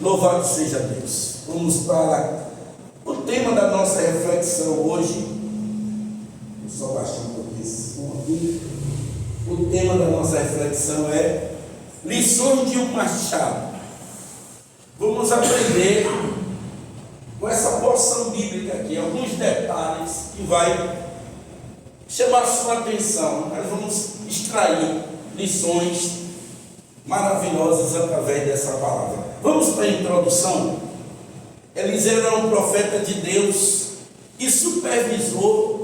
Louvado seja Deus. Vamos para o tema da nossa reflexão hoje. Vou só baixar um pouquinho esse som aqui. O tema da nossa reflexão é lições de um machado. Vamos aprender com essa porção bíblica aqui alguns detalhes que vai chamar sua atenção. Nós vamos extrair lições maravilhosas através dessa palavra. Vamos para a introdução. Eliseu era um profeta de Deus e supervisor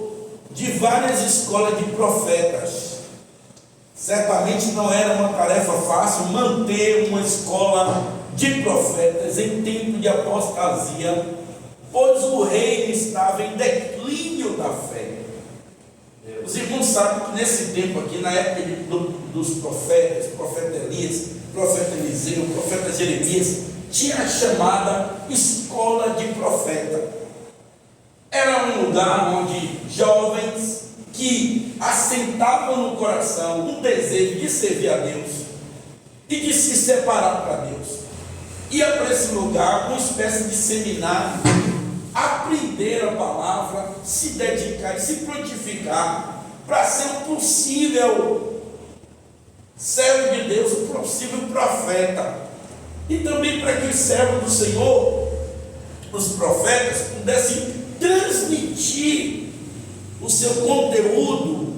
de várias escolas de profetas. Certamente não era uma tarefa fácil manter uma escola de profetas em tempo de apostasia, pois o reino estava em declínio da fé. Os irmãos sabem que nesse tempo aqui, na época dos profetas, profeta Elias, profeta Eliseu, profeta Jeremias, tinha a chamada escola de profeta. Era um lugar onde jovens que assentavam no coração um desejo de servir a Deus e de se separar para Deus, ia para esse lugar, uma espécie de seminário, aprender a palavra, se dedicar e se prontificar para ser um possível servo de Deus, um possível profeta, e também para que os servos do Senhor, os profetas, pudessem transmitir o seu conteúdo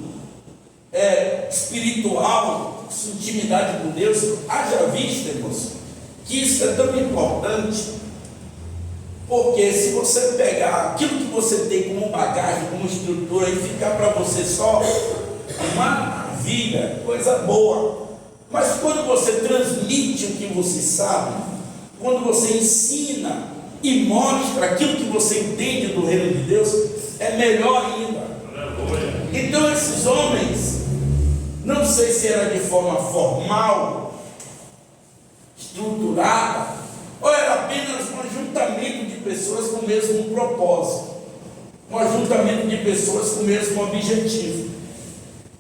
espiritual, sua intimidade com Deus. Haja vista, irmãos, que isso é tão importante, porque se você pegar aquilo que você tem como bagagem, como estrutura, e ficar para você só, maravilha, coisa boa. Mas quando você transmite o que você sabe, quando você ensina e mostra aquilo que você entende do reino de Deus, é melhor ainda. Então esses homens, não sei se era de forma formal, estruturada, ou era apenas um ajuntamento de pessoas com o mesmo propósito, um ajuntamento de pessoas com o mesmo objetivo.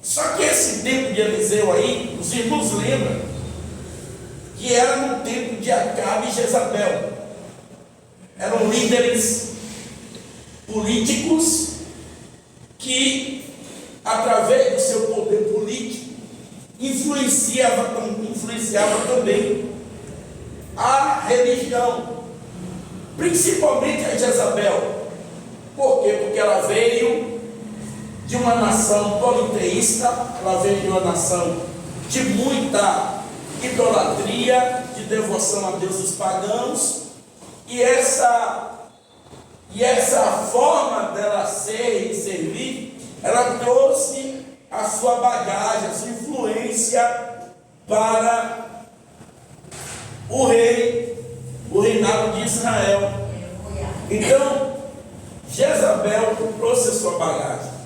Só que esse tempo de Eliseu aí, os irmãos lembram que era no tempo de Acabe e Jezabel. Eram líderes políticos que, através do seu poder político, influenciava também a religião, principalmente a Jezabel. Por quê? Porque ela veio de uma nação politeísta, ela veio de uma nação de muita idolatria, de devoção a deuses pagãos, e essa forma dela ser e servir, ela trouxe a sua bagagem, a sua influência para o reinado de Israel. Então, Jezabel trouxe a sua bagagem.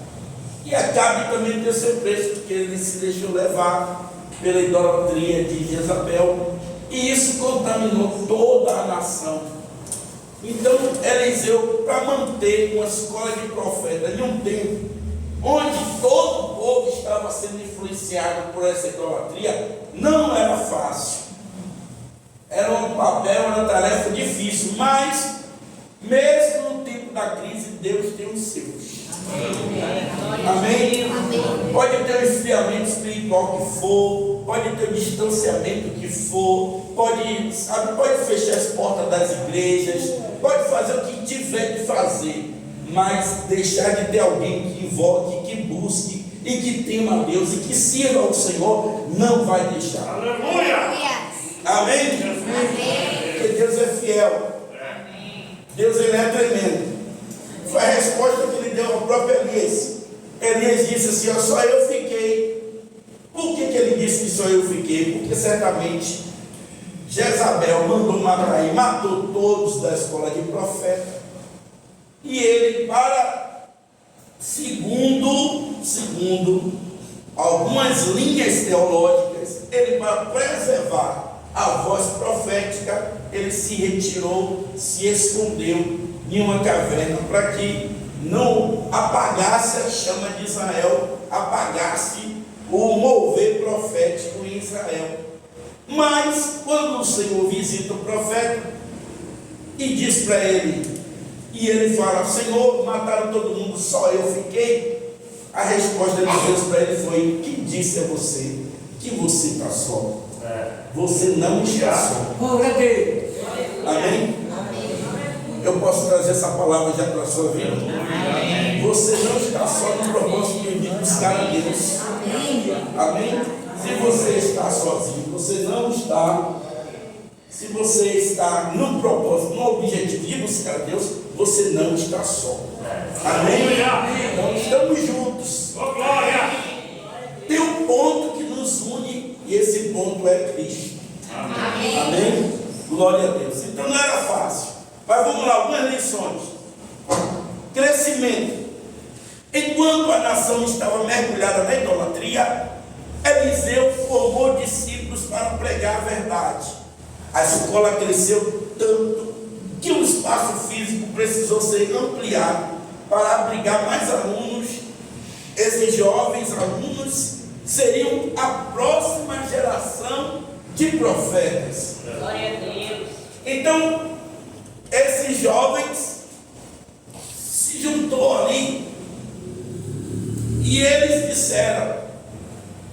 E Acabe também tem seu preço, porque ele se deixou levar pela idolatria de Jezabel. E isso contaminou toda a nação. Então, Eliseu, para manter uma escola de profetas em um tempo onde todo o povo estava sendo influenciado por essa idolatria, não era fácil. Era um papel, era uma tarefa difícil, mas mesmo no tempo da crise, Deus tem os seus. Amém? Amém? Pode ter o esfriamento espiritual que for, pode ter o distanciamento que for, pode fechar as portas das igrejas, pode fazer o que tiver de fazer, mas deixar de ter alguém que invoque, que busque e que tema a Deus e que sirva ao Senhor, não vai deixar. Aleluia! Amém? Amém. Porque Deus é fiel. Deus, ele é tremendo. Foi a resposta que ele deu ao próprio Elias. Elias disse assim: ó, só eu fiquei. Por que ele disse que só eu fiquei? Porque certamente Jezabel mandou matar e matou todos da escola de profeta. E ele, segundo algumas linhas teológicas, ele, para preservar a voz profética, ele se retirou, se escondeu em uma caverna para que não apagasse a chama de Israel, apagasse o mover profético em Israel. Mas quando o Senhor visita o profeta, e diz para ele, e ele fala: Senhor, mataram todo mundo, só eu fiquei. A resposta de Deus para ele foi: quem disse a você que você está só? Você não está só. Amém? Eu posso trazer essa palavra já para a sua vida? Você não está só no propósito de buscar a Deus. Amém? Se você está sozinho, você não está. Se você está no propósito, no objetivo de buscar a Deus, você não está só. Amém? Então estamos juntos. Tem um ponto que nos une, e esse ponto é Cristo. Amém? Glória a Deus. Então não era fácil. Mas vamos lá, algumas lições. Crescimento. Enquanto a nação estava mergulhada na idolatria, Eliseu formou discípulos para pregar a verdade. A escola cresceu tanto que o espaço físico precisou ser ampliado para abrigar mais alunos. Esses jovens alunos seriam a próxima geração de profetas. Glória a Deus. Então, esses jovens se juntou ali e eles disseram: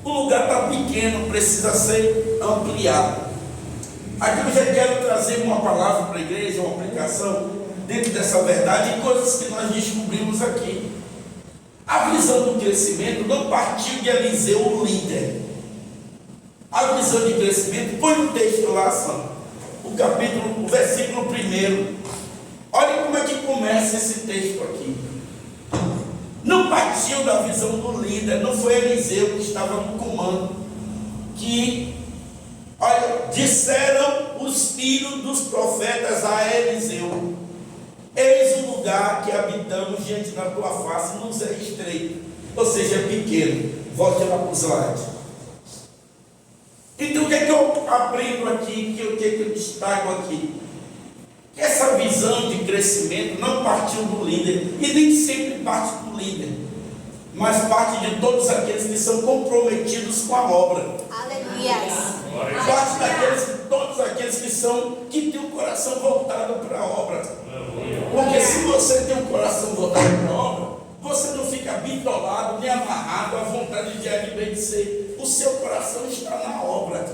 o lugar está pequeno, precisa ser ampliado. Aqui eu já quero trazer uma palavra para a igreja, uma aplicação dentro dessa verdade e coisas que nós descobrimos aqui. A visão do crescimento não partiu de Eliseu, o líder. A visão de crescimento, põe um texto lá, o versículo 1. Olha como é que começa esse texto aqui. Não partiu da visão do líder, não foi Eliseu que estava no comando, olha, disseram os filhos dos profetas a Eliseu: eis o lugar que habitamos diante da tua face, nos é estreito, ou seja, é pequeno. Volte lá para o slide. Então o que é que eu aprendo aqui, o que é que eu destaco aqui? Que essa visão de crescimento não partiu do líder, e nem sempre parte do líder, mas parte de todos aqueles que são comprometidos com a obra. Aleluia. Parte todos aqueles que têm o coração voltado para a obra. Porque se você tem um coração voltado para a obra, você não fica bitolado, nem amarrado à vontade de A e B de C. O seu coração está na obra.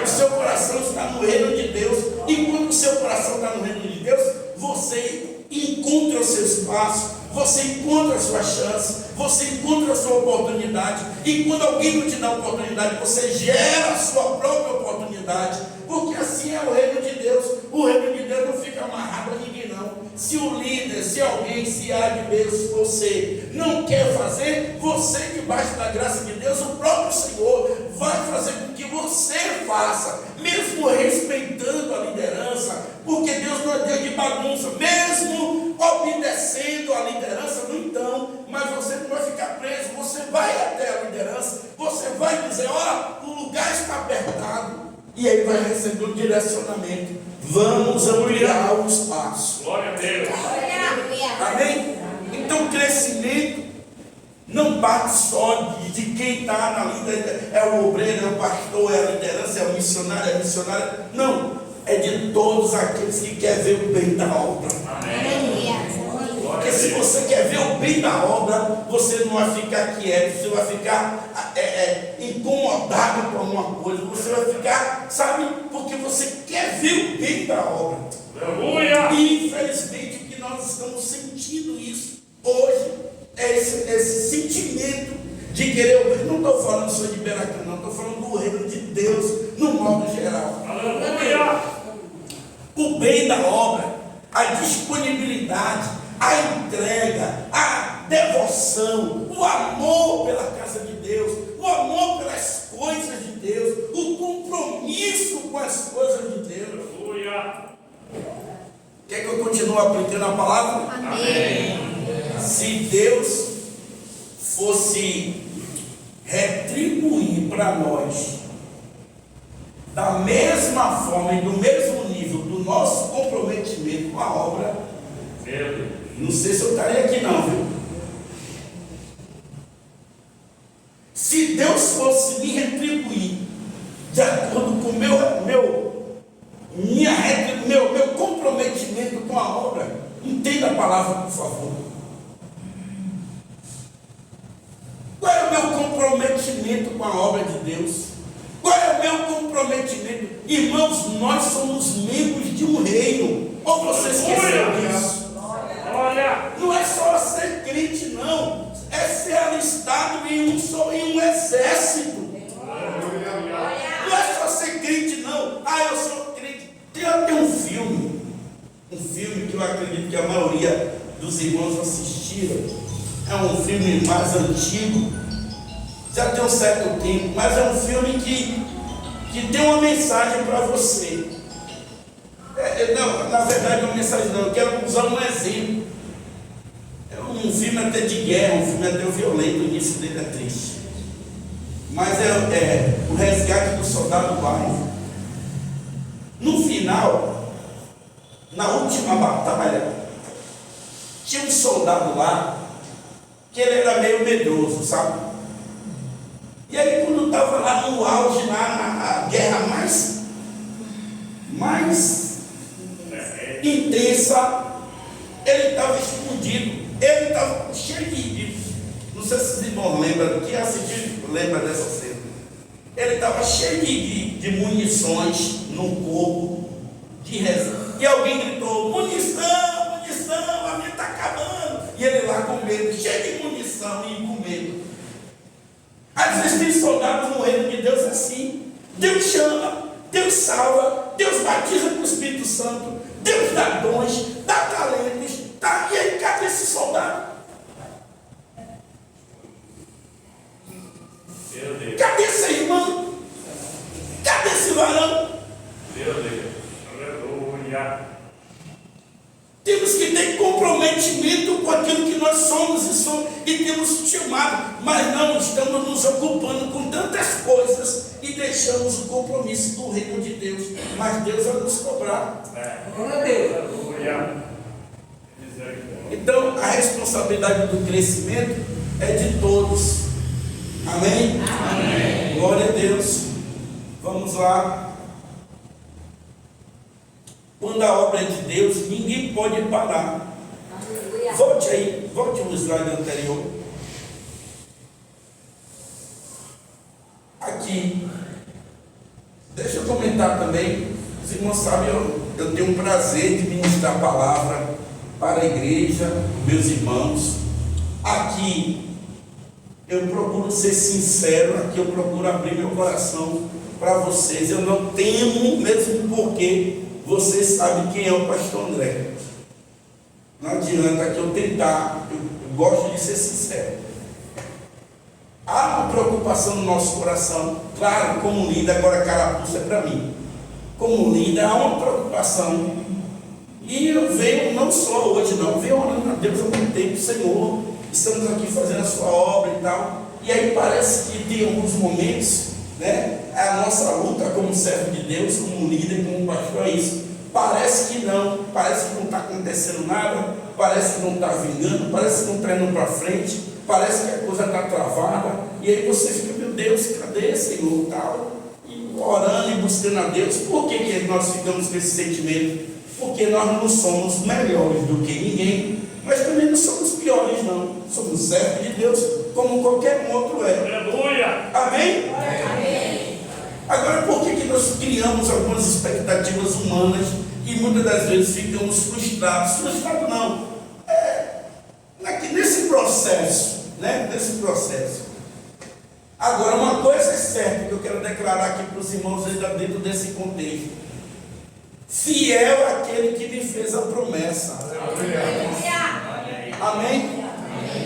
O seu coração está no reino de Deus. E quando o seu coração está no reino de Deus, você encontra o seu espaço, você encontra a sua chance, você encontra a sua oportunidade. E quando alguém não te dá oportunidade, você gera a sua própria oportunidade. Porque assim é o reino de Deus. O reino de Deus não fica amarrado a ninguém, não. Se o líder, se alguém, se A de B, se você não quer fazer, você, debaixo da graça de Deus, o próprio Senhor vai fazer com que você faça, mesmo respeitando a liderança, porque Deus não é Deus de bagunça, mesmo obedecendo a liderança, no então, mas você não vai ficar preso, você vai até a liderança, você vai dizer: ó, o lugar está apertado, e aí vai receber um direcionamento. Vamos ampliar o espaço. Glória a Deus. Amém? Então, o crescimento não parte só de quem está na liderança, é o obreiro, é o pastor, é a liderança, é o missionário, é a missionária. Não, é de todos aqueles que querem ver o bem da obra. Porque se você quer ver o bem da obra, você não vai ficar quieto, você vai ficar incomodado com alguma coisa, você vai ficar, sabe, porque você quer ver o bem da obra. Aleluia. E infelizmente o que nós estamos sentindo isso hoje é esse sentimento de querer o bem. Não estou falando só de Beracan, não, estou falando do reino de Deus no modo geral. Aleluia. O bem da obra, a disponibilidade, a entrega, a devoção, o amor pela casa de Deus, o amor pelas coisas de Deus, o compromisso com as coisas de Deus. Aleluia. Quer que eu continue aplicando a palavra? Amém. Se Deus fosse retribuir para nós da mesma forma e do mesmo nível do nosso comprometimento com a obra, não sei se eu estaria aqui não, viu? Se Deus fosse me retribuir de acordo com meu comprometimento Entenda a palavra, por favor. Qual é o meu comprometimento com a obra de Deus? Qual é o meu comprometimento? Irmãos, nós somos membros de um reino. Ou você esqueceu disso? Olha. Não é só ser crente, não. É ser alistado em um exército. Não é só ser crente, não. Ah, eu sou crente. Tem um filme que eu acredito que a maioria dos irmãos assistiram. É um filme mais antigo, já tem um certo tempo, mas é um filme que tem uma mensagem para você. Não, na verdade, uma mensagem não, eu quero usar um exemplo. É um filme até de guerra, um filme até violento, o início dele é triste. Mas é o resgate do soldado Ryan. No final, na última batalha, tinha um soldado lá que ele era meio medroso, sabe? E aí, quando estava lá no auge, na guerra mais intensa, ele estava escondido, ele estava cheio de. Não sei se os irmãos lembram, que assistiu, lembra dessa cena. Ele estava cheio de munições no corpo, de reserva. E alguém gritou: munição, a minha está acabando. E ele lá com medo, cheio de munição e com medo. Às vezes tem soldados no reino de Deus assim. Deus chama, Deus salva, Deus batiza com o Espírito Santo, Deus dá dons, dá talentos. Tá? E aí, cadê esse soldado? Meu Deus. Cadê essa irmã? Cadê esse varão? Meu Deus. Aleluia. Temos que ter comprometimento com aquilo que nós somos e temos chamado, mas não estamos nos ocupando com tantas coisas e deixamos o compromisso do reino de Deus. Mas Deus vai nos cobrar. Aleluia. Então a responsabilidade do crescimento é de todos. Amém? Amém. Glória a Deus. Vamos lá. Quando a obra é de Deus, ninguém pode parar. Aleluia. Volte aí, volte o slide anterior. Aqui. Deixa eu comentar também. Os irmãos sabem, eu tenho um prazer de ministrar a palavra para a igreja, meus irmãos. Aqui eu procuro ser sincero, aqui eu procuro abrir meu coração para vocês. Eu não temo, mesmo porque vocês sabem quem é o pastor André. Não adianta que eu tentar, eu gosto de ser sincero. Há uma preocupação no nosso coração, claro, como líder, agora a carapuça é para mim. Como líder, há uma preocupação. E eu venho, não só hoje não, venho orando a Deus há muito tempo, Senhor, estamos aqui fazendo a sua obra e tal. E aí parece que tem alguns momentos, né? A nossa luta como servo de Deus, como líder, como pastor, é isso. Parece que não está acontecendo nada, parece que não está vingando, parece que não está indo para frente, parece que a coisa está travada. E aí você fica, meu Deus, cadê, Senhor? Tal, e orando e buscando a Deus. Por que nós ficamos com esse sentimento? Porque nós não somos melhores do que ninguém, mas também não somos piores, não. Somos servos de Deus, como qualquer outro é. Aleluia. Amém? Amém. Agora, por que nós criamos algumas expectativas humanas e muitas das vezes ficamos frustrados? Frustrado não. Nesse processo, né? Nesse processo. Agora, uma coisa é certa que eu quero declarar aqui para os irmãos ainda dentro desse contexto. Fiel é aquele que me fez a promessa. Amém?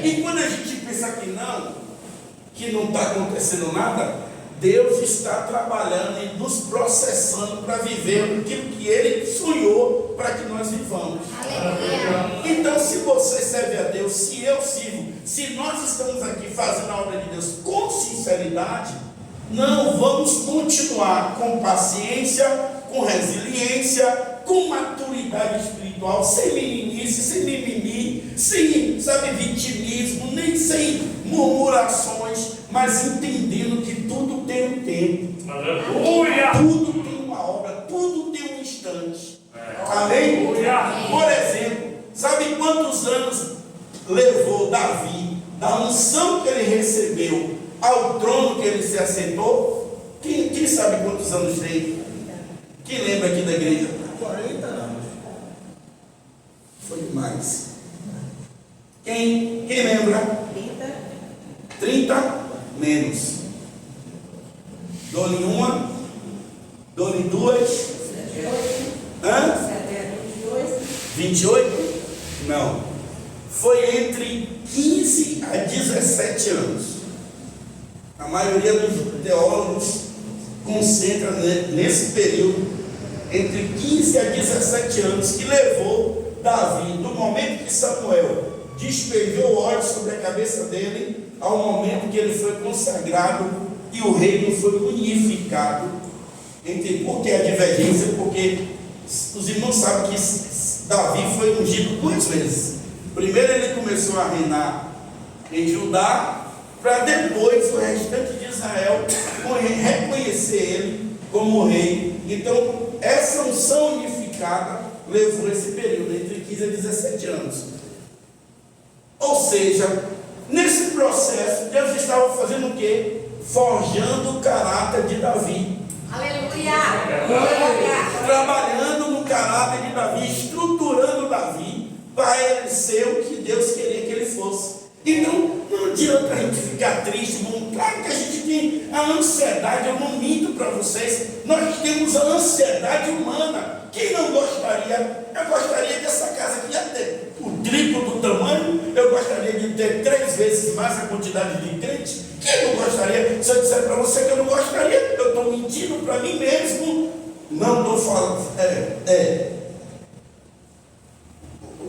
E quando a gente pensa que não está acontecendo nada, Deus está trabalhando e nos processando para viver aquilo que Ele sonhou para que nós vivamos. Aleluia. Então, se você serve a Deus, se eu sirvo, se nós estamos aqui fazendo a obra de Deus com sinceridade, não vamos continuar com paciência, com resiliência, com maturidade espiritual, sem meninice, sem mimimi, sem, vitimismo, nem sem murmurações, mas entendendo que tudo tem um tempo. Aleluia. Tudo tem uma obra, tudo tem um instante. Amém? Aleluia. Por exemplo, sabe quando Quantos anos levou Davi, da unção que ele recebeu, ao trono que ele se assentou? Quem sabe quantos anos tem? Quem lembra aqui da igreja? 40 anos. Foi demais. Quem lembra? 30 menos. Dou-lhe uma, dou-lhe duas. 28? Não. Foi entre 15 a 17 anos. A maioria dos teólogos concentra nesse período entre 15 a 17 anos que levou Davi, do momento que Samuel despejou óleo sobre a cabeça dele, ao momento que ele foi consagrado e o reino foi unificado. Por que a divergência? Porque os irmãos sabem que Davi foi ungido 2 vezes. Primeiro ele começou a reinar em Judá, para depois o restante de Israel reconhecer ele como rei. Então, essa unção unificada levou esse período, entre 15 a 17 anos. Ou seja, nesse processo, Deus estava fazendo o quê? Forjando o caráter de Davi. Aleluia. Trabalhando no caráter de Davi, estruturando Davi para ele ser o que Deus queria que ele fosse. Então, não adianta a gente ficar triste. Claro que a gente tem a ansiedade. Eu não minto para vocês. Nós temos a ansiedade humana. Quem não gostaria? Eu gostaria que essa casa aqui ia ter o triplo do tamanho. Eu gostaria de ter 3 vezes mais a quantidade de crentes. Quem não gostaria? Se eu disser para você que eu não gostaria, eu estou mentindo para mim mesmo. Não estou falando.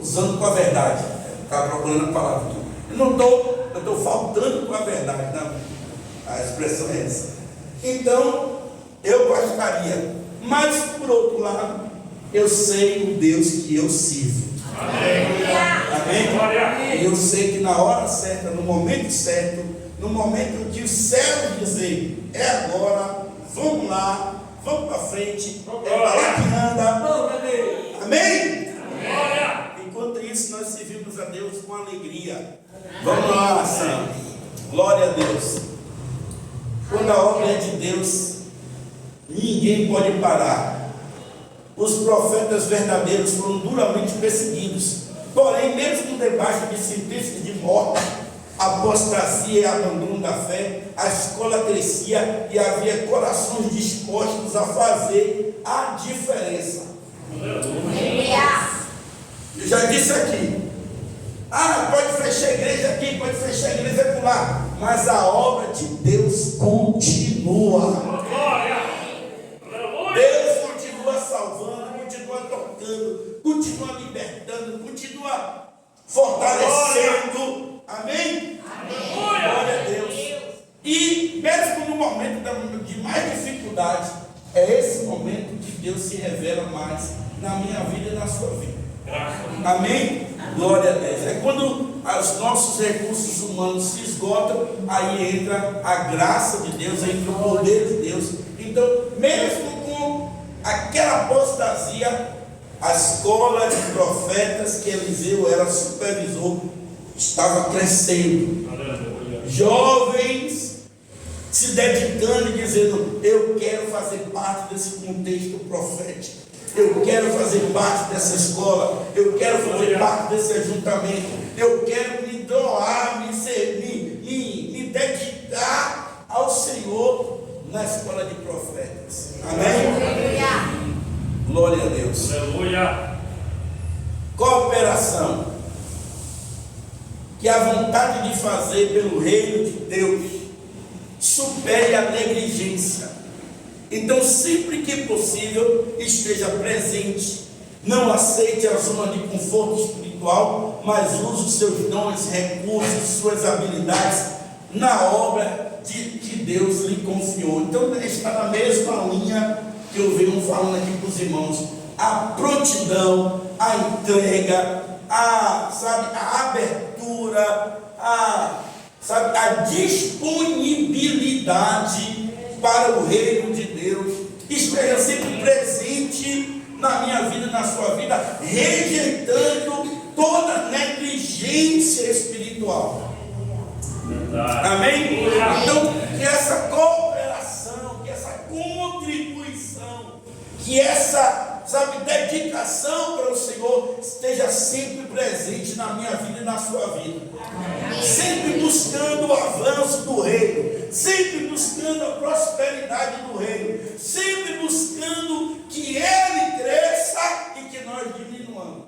Usando com a verdade. Está procurando a palavra aqui. Eu estou faltando com a verdade, não? A expressão é essa. Então, eu gostaria, mas por outro lado, eu sei o Deus que eu sirvo. Amém? E eu sei que na hora certa, no momento certo, no momento em que o céu dizer, é agora, vamos lá, vamos para frente, é para lá que anda. Amém? Enquanto isso, nós servimos a Deus com alegria. Vamos lá, santos. Glória a Deus. Quando a obra é de Deus, ninguém pode parar. Os profetas verdadeiros foram duramente perseguidos. Porém, mesmo debaixo de sentenças de morte, apostasia e abandono da fé, a escola crescia e havia corações dispostos a fazer a diferença. Eu já disse aqui. Pode fechar a igreja aqui, pode fechar a igreja lá, mas a obra de Deus continua. Deus continua salvando, continua tocando, continua libertando, continua fortalecendo. Amém? Glória a Deus. E mesmo no momento de mais dificuldade, é esse momento que Deus se revela mais na minha vida e na sua vida. Amém? Glória a Deus. É quando os nossos recursos humanos se esgotam, aí entra a graça de Deus, entra o poder de Deus. Então, mesmo com aquela apostasia, a escola de profetas que Eliseu era supervisor estava crescendo. Jovens se dedicando e dizendo: eu quero fazer parte desse contexto profético. Eu quero fazer parte dessa escola, eu quero fazer parte desse ajuntamento, eu quero me doar, me dedicar ao Senhor na escola de profetas. Amém? Glória a Deus. Cooperação. Que a vontade de fazer pelo reino de Deus supere a negligência. Então, sempre que possível, esteja presente. Não aceite a zona de conforto espiritual, mas use os seus dons, recursos, suas habilidades na obra que Deus lhe confiou. Então, está na mesma linha que eu venho falando aqui para os irmãos. A prontidão, a entrega, a abertura, a disponibilidade para o reino de Deus, esteja sempre presente na minha vida e na sua vida, rejeitando toda negligência espiritual. Verdade. Amém? Então, que essa cooperação, que essa contribuição, que essa, dedicação para o Senhor esteja sempre presente na minha vida e na sua vida. Sempre buscando o avanço do reino, sempre buscando a prosperidade do reino, sempre buscando que Ele cresça e que nós diminuamos.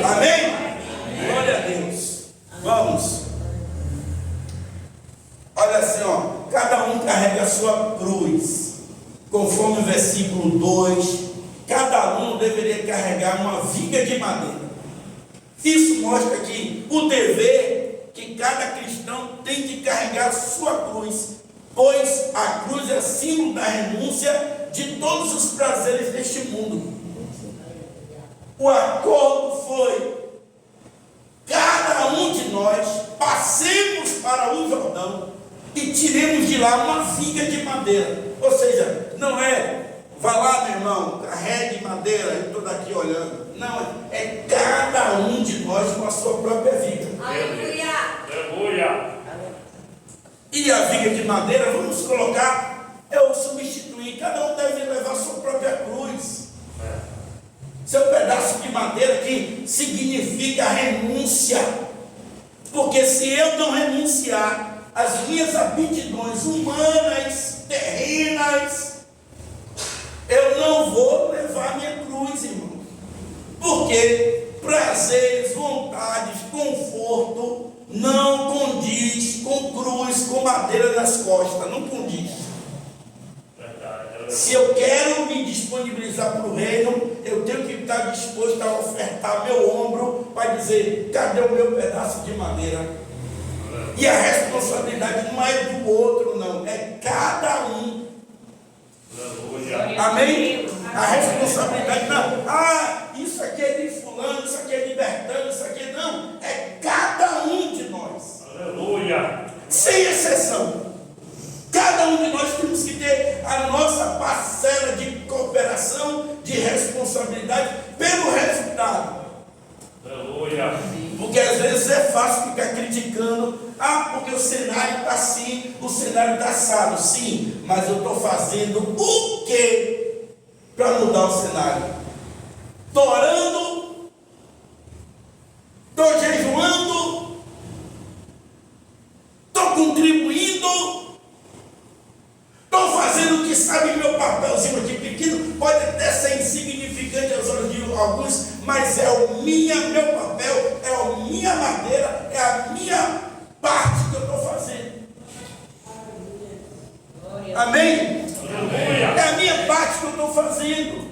Amém? Glória a Deus. Vamos. Olha assim, cada um carrega a sua cruz, conforme o versículo 2, cada um deveria carregar uma viga de madeira. Isso mostra que o dever que cada cristão tem de carregar a sua cruz, pois a cruz é símbolo da renúncia de todos os prazeres deste mundo. O acordo foi: cada um de nós passemos para o Jordão e tiremos de lá uma viga de madeira. Ou seja, não é, vá lá, meu irmão, carregue madeira, eu estou daqui olhando. Não, é cada um de nós com a sua própria viga. Aleluia. Aleluia. E a viga de madeira, vamos colocar, eu substituí, cada um deve levar a sua própria cruz. Seu pedaço de madeira que significa renúncia. Porque se eu não renunciar às minhas aptidões humanas, terrenas, eu não vou levar minha cruz, irmão. Porque prazeres, vontades, conforto não condiz com cruz, com madeira nas costas, não condiz. Se eu quero me disponibilizar para o reino, eu tenho que estar disposto a ofertar meu ombro para dizer: cadê o meu pedaço de madeira? E a responsabilidade não é do outro, não, é cada um. Aleluia. Amém? A responsabilidade não, isso aqui é de fulano, isso aqui é de Bertano, isso aqui não, é cada um de nós. Aleluia. Sem exceção. Cada um de nós temos que ter a nossa parcela de cooperação, de responsabilidade pelo resultado. Aleluia. Porque às vezes é fácil ficar criticando: porque o cenário está assim, o cenário está assado. Sim, mas eu estou fazendo o quê para mudar o cenário? Estou orando, estou jejuando, estou contribuindo, estou fazendo o que sabe meu papelzinho aqui pequeno, pode até ser insignificante aos olhos de alguns, mas é o meu papel, é a minha madeira, é a minha parte que eu estou fazendo. Amém? Aleluia. É a minha parte que eu estou fazendo.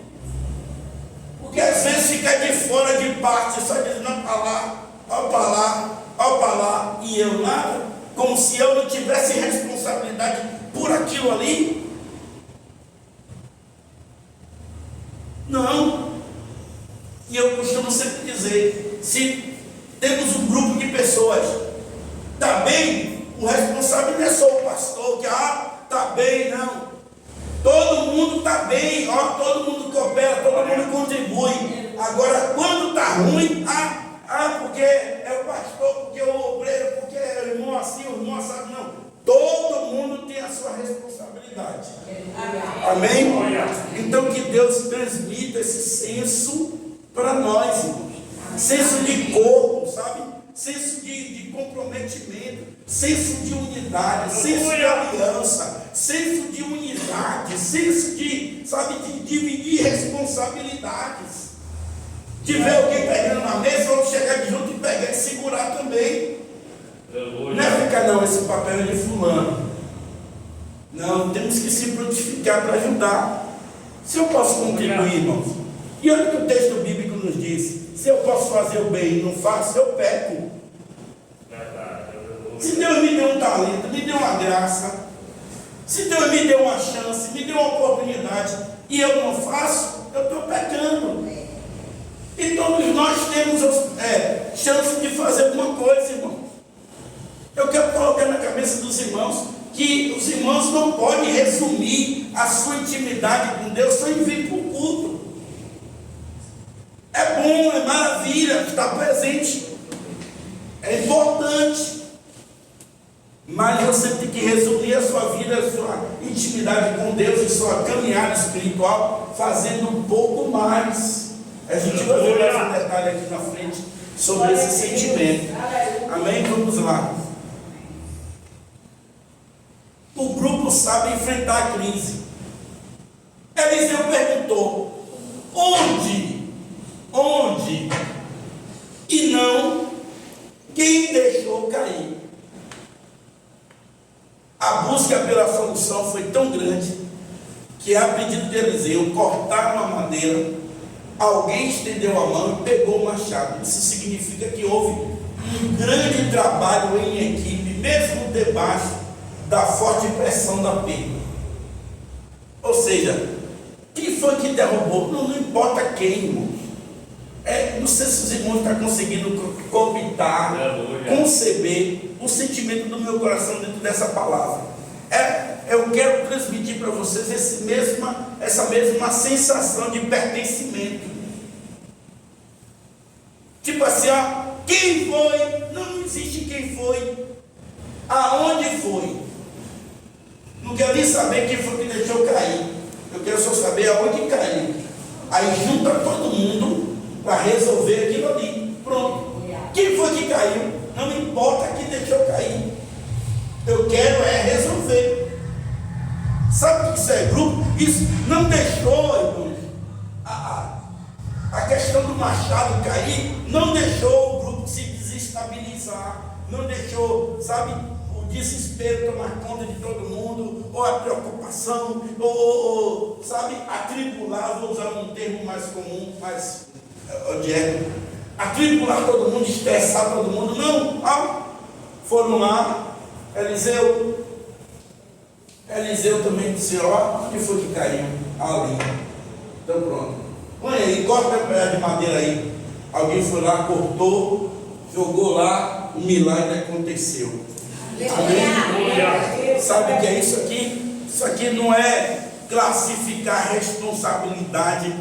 Porque às vezes fica de fora de parte, só dizendo: ó para lá, ó para lá, ó para lá, e eu nada, como se eu não tivesse responsabilidade por aquilo ali. Não. E eu costumo sempre dizer: se temos um grupo de pessoas, está bem, o responsável não é só o pastor, que está bem, não. Todo mundo está bem, todo mundo coopera, todo mundo contribui. Agora, quando está ruim, porque é o pastor, porque é o obreiro, porque é o irmão assim, o irmão assado, não. Todo mundo tem a sua responsabilidade. Amém? Então que Deus transmita esse senso para nós, irmãos. Senso de corpo, sabe? Senso de comprometimento, senso de unidade, senso de aliança, senso de unidade, senso de dividir responsabilidades. De ver alguém pegando na mesa, ou chegar junto e pegar e segurar também. Não é ficar, não, esse papel é de fulano. Não, temos que se prontificar para ajudar. Se eu posso contribuir, irmãos, e olha o que o texto bíblico nos diz: se eu posso fazer o bem e não faço, eu peco. Se Deus me deu um talento, me deu uma graça, se Deus me deu uma chance, me deu uma oportunidade, e eu não faço, eu estou pecando. E todos nós temos chance de fazer alguma coisa, irmão. Eu quero colocar na cabeça dos irmãos que os irmãos não podem resumir a sua intimidade com Deus só em vir para o culto. É bom, maravilha, está presente. É importante. Mas você tem que resumir a sua vida, a sua intimidade com Deus e sua caminhada espiritual fazendo um pouco mais. A gente vai ver mais um detalhe aqui na frente sobre esse sentimento. Amém? Vamos lá. O grupo sabe enfrentar a crise. Eliseu perguntou: onde? E não quem deixou cair. A busca pela solução foi tão grande que, a pedido de Eliseu, cortaram a madeira, alguém estendeu a mão e pegou o machado. Isso significa que houve um grande trabalho em equipe, mesmo debaixo da forte pressão da perda. Ou seja, quem foi que derrubou? Não importa quem, irmão. Não sei se os irmãos estão conseguindo copitar, conceber o sentimento do meu coração dentro dessa palavra. Eu quero transmitir para vocês essa mesma sensação de pertencimento. Tipo assim, quem foi? Não existe quem foi. Aonde foi? Não quero nem saber quem foi que deixou cair. Eu quero só saber aonde caiu. Aí junta todo mundo para resolver aquilo ali. Pronto. Quem foi que caiu? Não importa quem deixou cair. Eu quero resolver. Sabe o que isso é grupo? Isso não deixou, irmãos, a questão do machado cair, não deixou o grupo se desestabilizar, não deixou, sabe, o desespero tomar conta de todo mundo, ou a preocupação, ou sabe, atribular, vou usar um termo mais comum, mais direto, atribular todo mundo, estressar todo mundo. Não, foram lá, Eliseu também disse: onde foi que caiu? Ali. Então pronto. Põe aí, corta a pedaço de madeira aí. Alguém foi lá, cortou, jogou lá, o milagre aconteceu. Amém? Sabe o que é isso aqui? Isso aqui não é classificar responsabilidade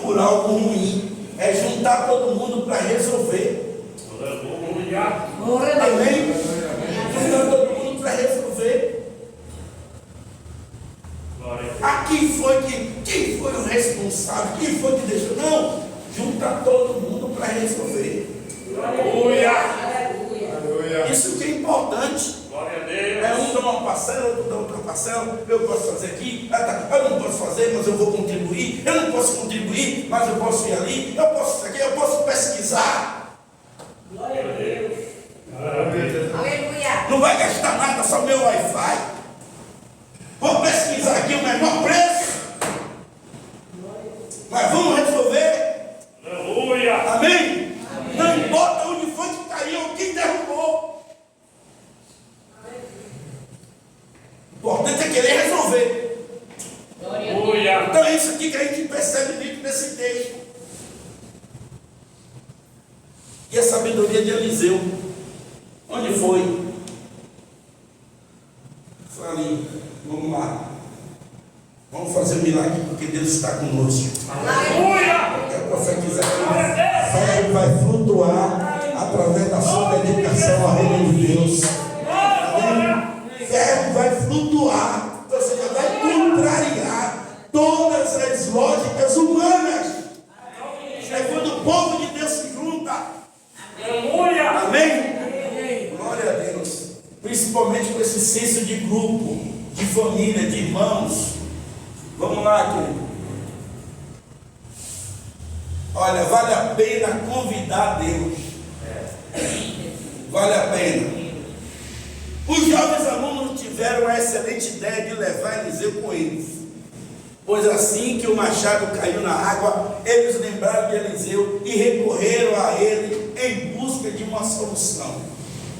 por algo ruim. É juntar todo mundo para resolver. Amém? Juntar todo mundo para resolver. Quem foi o responsável? Quem foi que deixou? Não, junta todo mundo para resolver. Aleluia. Isso que é importante. Um dá uma parcela, outro dá outra parcela. Eu posso fazer aqui, eu não posso fazer, mas eu vou contribuir. Eu não posso contribuir, mas eu posso ir ali. Eu posso isso aqui, eu posso pesquisar. Glória a Deus. Aleluia. Não vai gastar nada, só meu Wi-Fi. Vou pesquisar aqui o menor preço. Mas vamos resolver. Aleluia. Amém? Não importa onde foi que caiu ou quem derrubou. O importante é querer resolver. Aleluia. Então é isso aqui que a gente percebe dentro desse texto. E a sabedoria de Eliseu. Onde foi? Foi ali. Vamos lá. Vamos fazer um milagre porque Deus está conosco. Aleluia. Eu quero profetizar que a fé vai flutuar através da sua dedicação ao reino de Deus. Fé vai flutuar, ou seja, vai contrariar todas as lógicas humanas. É quando o povo de Deus se junta. Aleluia. Amém? Glória a Deus. Principalmente com esse senso de grupo, de família, de irmãos. Vamos lá, querido. Olha, vale a pena convidar Deus. Vale a pena. Os jovens alunos tiveram a excelente ideia de levar Eliseu com eles. Pois assim que o machado caiu na água, eles lembraram de Eliseu e recorreram a ele em busca de uma solução.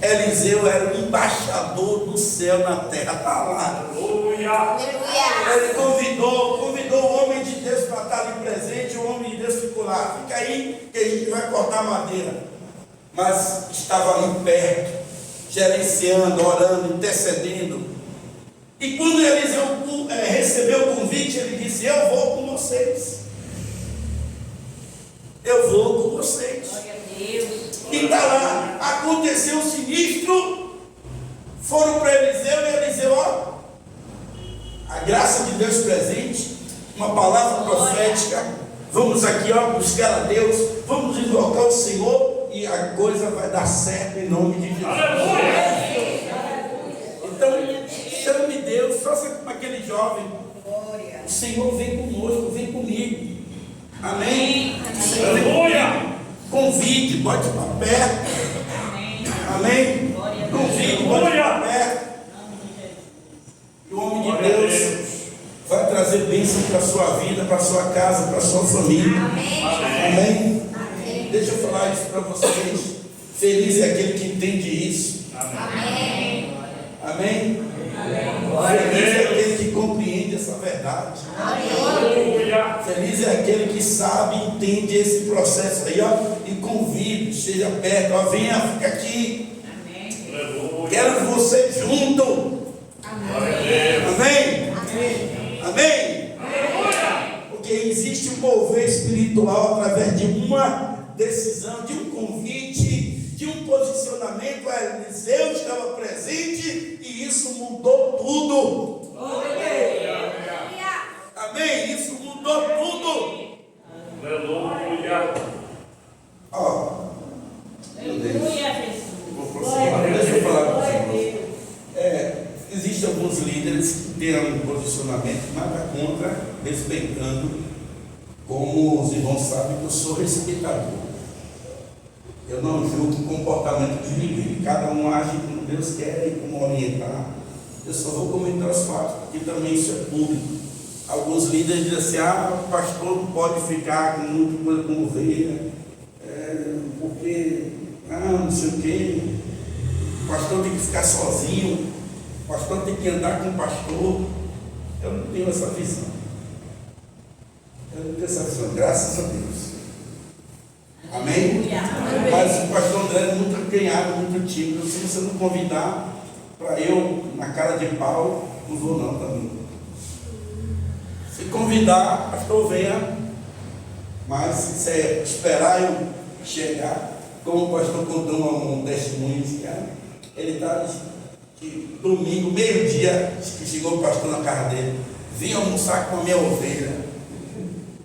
Eliseu era o embaixador do céu na terra. Está lá. Aleluia. Ele convidou o homem de Deus para estar ali presente. O homem de Deus ficou lá. Fica aí que a gente vai cortar madeira. Mas estava ali perto, gerenciando, orando, intercedendo. E quando Eliseu recebeu o convite, ele disse: eu vou com vocês. Eu vou com vocês. Glória a Deus. E está lá, aconteceu um sinistro, foram para Eliseu e Eliseu, ó, a graça de Deus presente, uma palavra profética, vamos aqui, ó, buscar a Deus, vamos invocar o Senhor e a coisa vai dar certo em nome de Jesus. Aleluia. Então, chame Deus, faça como aquele jovem, o Senhor vem conosco, vem comigo, amém? Aleluia. Convide, bote para perto, amém? Convide, bote para perto. E o homem de Deus vai trazer bênção para a sua vida, para a sua casa, para a sua família. Amém? Deixa eu falar isso para vocês. Feliz é aquele que entende isso. Amém? Feliz é aquele que compreende essa verdade. Aleluia. Feliz é aquele que sabe e entende esse processo aí, ó. E convide, esteja perto, ó, venha, fica aqui. Aleluia. Quero você junto. Glória a Deus. Amém? Amém? Porque existe um mover espiritual através de uma decisão, de um convite, de um posicionamento. Eliseu estava presente e isso mudou tudo. Amém? Isso mudou tudo. Aleluia. Ó, meu Deus. Aleluia, Jesus. Vou prosseguir. Deixa eu falar com vocês. Existem alguns líderes que têm um posicionamento nada contra, respeitando, como os irmãos sabem que eu sou respeitador. Eu não julgo o comportamento de ninguém. Cada um age como Deus quer e como orientar. Eu só vou comentar os fatos, porque também isso é público. Alguns líderes dizem assim, o pastor não pode ficar com muita coisa como ovelha, porque, não sei o quê, o pastor tem que ficar sozinho, o pastor tem que andar com o pastor. Eu não tenho essa visão. Eu não tenho essa visão, graças a Deus. Amém? Mas o pastor André é muito acanhado, muito tímido. Se você não convidar para eu, na cara de pau, não vou não também. Se convidar, pastor, venha. Mas se você esperar eu chegar, como o pastor contou um testemunho, ele está de domingo, meio-dia, que chegou o pastor na casa dele, vim almoçar com a minha ovelha.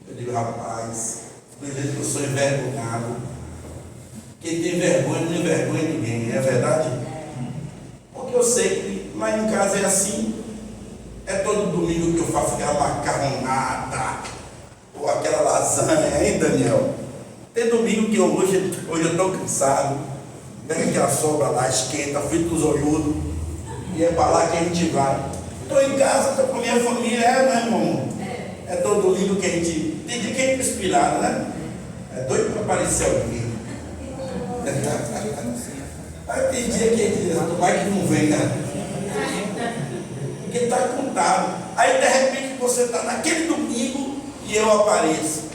Eu digo, rapaz, do jeito que eu sou envergonhado, quem tem vergonha não envergonha ninguém, é verdade? Porque eu sei que lá em casa é assim. É todo domingo que eu faço aquela macarronada ou aquela lasanha, hein, Daniel? Tem domingo que hoje eu estou cansado, pega aquela sobra lá, esquenta, frita os olhudos, e é para lá que a gente vai. Estou em casa, estou com a minha família, né, irmão? É todo domingo que a gente. Tem dia que é inspirado, né? É doido para aparecer alguém. Aí tem dia que a gente diz, tomara que não venha. Porque está contado. Aí de repente você está naquele domingo e eu apareço.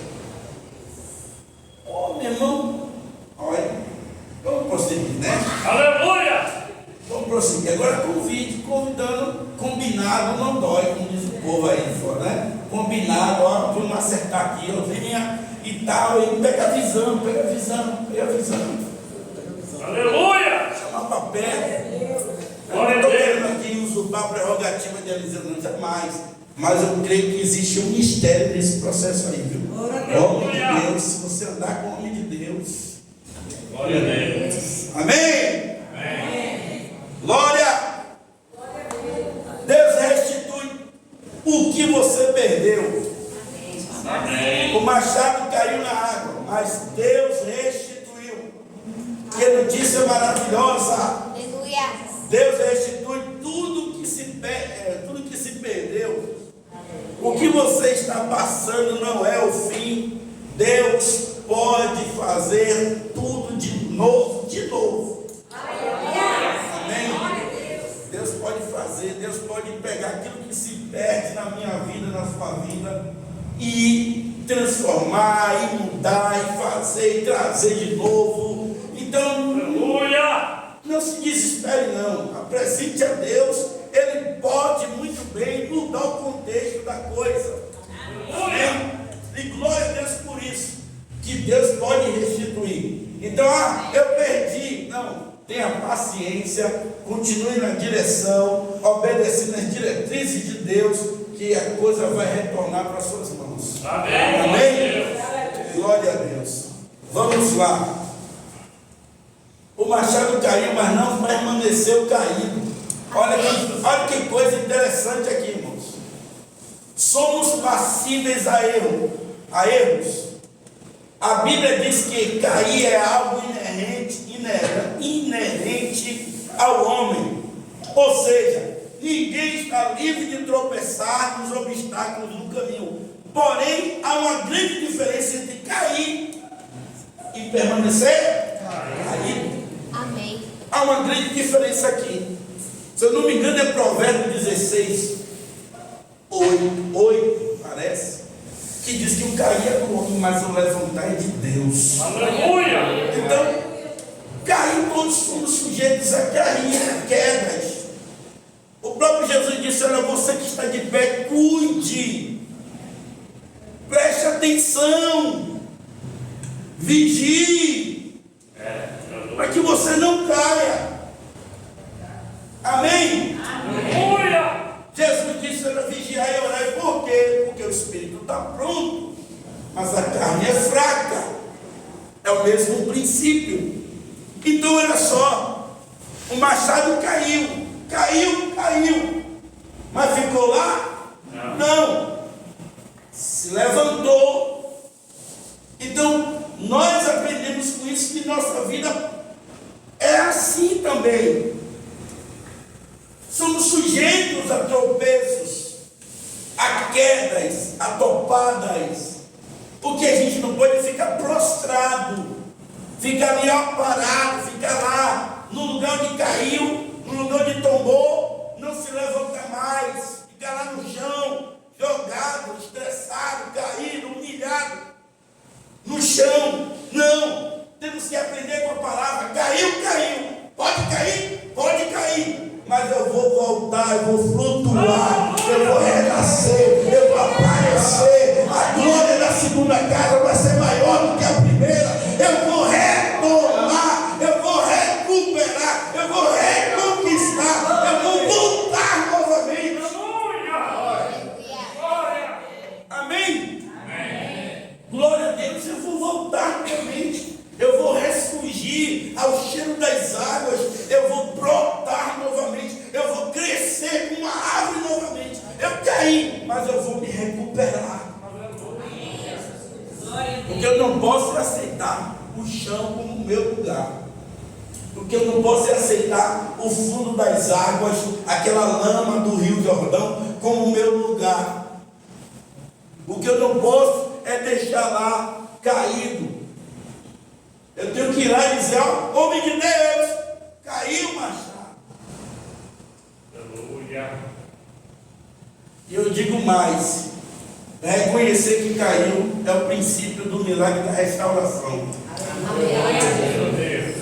Meu irmão, olha, vamos prosseguir, né? Aleluia. Vamos prosseguir. Agora convidando, combinado não dói, como diz o povo aí fora, né? Combinado, ó, vamos acertar aqui, ó, venha e tal, e pega a visão. Aleluia. Chamar para perto. Eu Glória não a estou Deus. querendo aqui usurpar a prerrogativa de Eliseu, não, jamais. Mas eu creio que existe um mistério nesse processo aí, viu? Homem de Deus, se você andar com o homem de Deus. Glória a Deus. Amém? Amém. Glória! Deus restitui o que você perdeu. Amém. O machado caiu na água, mas Deus restituiu. Que notícia maravilhosa! Deus restitui tudo que se perdeu. O que você está passando não é o fim. Deus pode fazer tudo de novo. Amém? Deus pode fazer, Deus pode pegar aquilo que se perde na minha vida, na sua vida, e transformar, e mudar, e fazer, e trazer de novo. Então, Aleluia. não se desespere não, apresente a Deus, Ele pode muito bem mudar o contexto da coisa. Amém? E glória a Deus por isso, que Deus pode restituir. Então, eu perdi. Não, tenha paciência, continue na direção, obedecendo as diretrizes de Deus, que a coisa vai retornar para as suas mãos. Amém. Amém? Glória a Deus. Vamos lá. O machado caiu, mas não permaneceu caído. Olha que coisa interessante aqui, irmãos. Somos passíveis a erros. A Bíblia diz que cair é algo inerente ao homem. Ou seja, ninguém está livre de tropeçar nos obstáculos do caminho. Porém, há uma grande diferença entre cair e permanecer caído. Amém. Há uma grande diferença aqui. Se eu não me engano, é Provérbio 16, 8, parece, que diz que o cair é do homem, mas o levantar é de Deus. Aleluia. Então, cair, todos somos sujeitos a cair, a quedas. O próprio Jesus disse: olha, você que está de pé, cuide, preste atenção, vigie, para que você não caia. Amém? Aleluia. Jesus disse: olha, vigiar e orar. Por quê? Porque o espírito está pronto, mas a carne é fraca. É o mesmo princípio. Então, olha só, o machado caiu, mas ficou lá? Não. Se levantou. Então, nós aprendemos com isso que nossa vida é assim também. Somos sujeitos a tropeços, a quedas, a topadas, porque a gente não pode ficar prostrado, ficar ali parado, ficar lá no lugar onde caiu, no lugar onde tombou, não se levanta mais, ficar lá no chão, jogado, estressado, caído, humilhado, no chão. Não, temos que aprender com a palavra. Caiu, pode cair, mas eu vou voltar, eu vou flutuar, eu vou renascer, eu vou aparecer. A glória da segunda casa vai ser maior do que a primeira. Eu vou retornar, eu vou recuperar, eu vou reconquistar, eu vou voltar novamente. Glória. Amém? Glória a Deus, eu vou voltar novamente. Eu vou ressurgir ao cheiro das águas. Eu vou brotar novamente. Eu vou crescer como uma árvore novamente. Eu caí, mas eu vou me recuperar. Porque eu não posso aceitar o chão como meu lugar. Porque eu não posso aceitar o fundo das águas, aquela lama do Rio Jordão, como meu lugar. O que eu não posso é deixar lá caído. Eu tenho que ir lá e dizer: ó, homem de Deus, caiu o machado. Aleluia. E eu digo mais: reconhecer que caiu é o princípio do milagre da restauração. Meu Deus.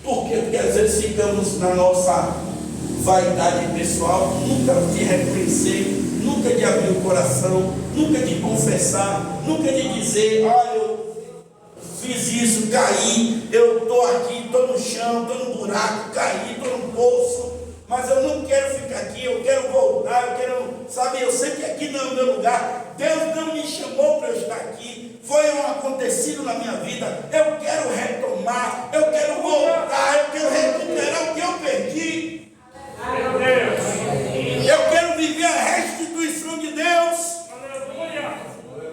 Por quê? Porque às vezes ficamos na nossa vaidade pessoal, nunca de reconhecer, nunca de abrir o coração, nunca de confessar, nunca de dizer: olha, eu fiz isso, caí, eu estou aqui, estou no chão, estou no buraco, caí, estou no poço, mas eu não quero ficar aqui, eu quero voltar, eu quero, sabe, eu sei que aqui não é o meu lugar. Deus não me chamou para eu estar aqui, foi um acontecido na minha vida. Eu quero retomar, eu quero voltar, eu quero recuperar o que eu perdi. Meu Deus. Eu quero viver a restituição de Deus. Aleluia.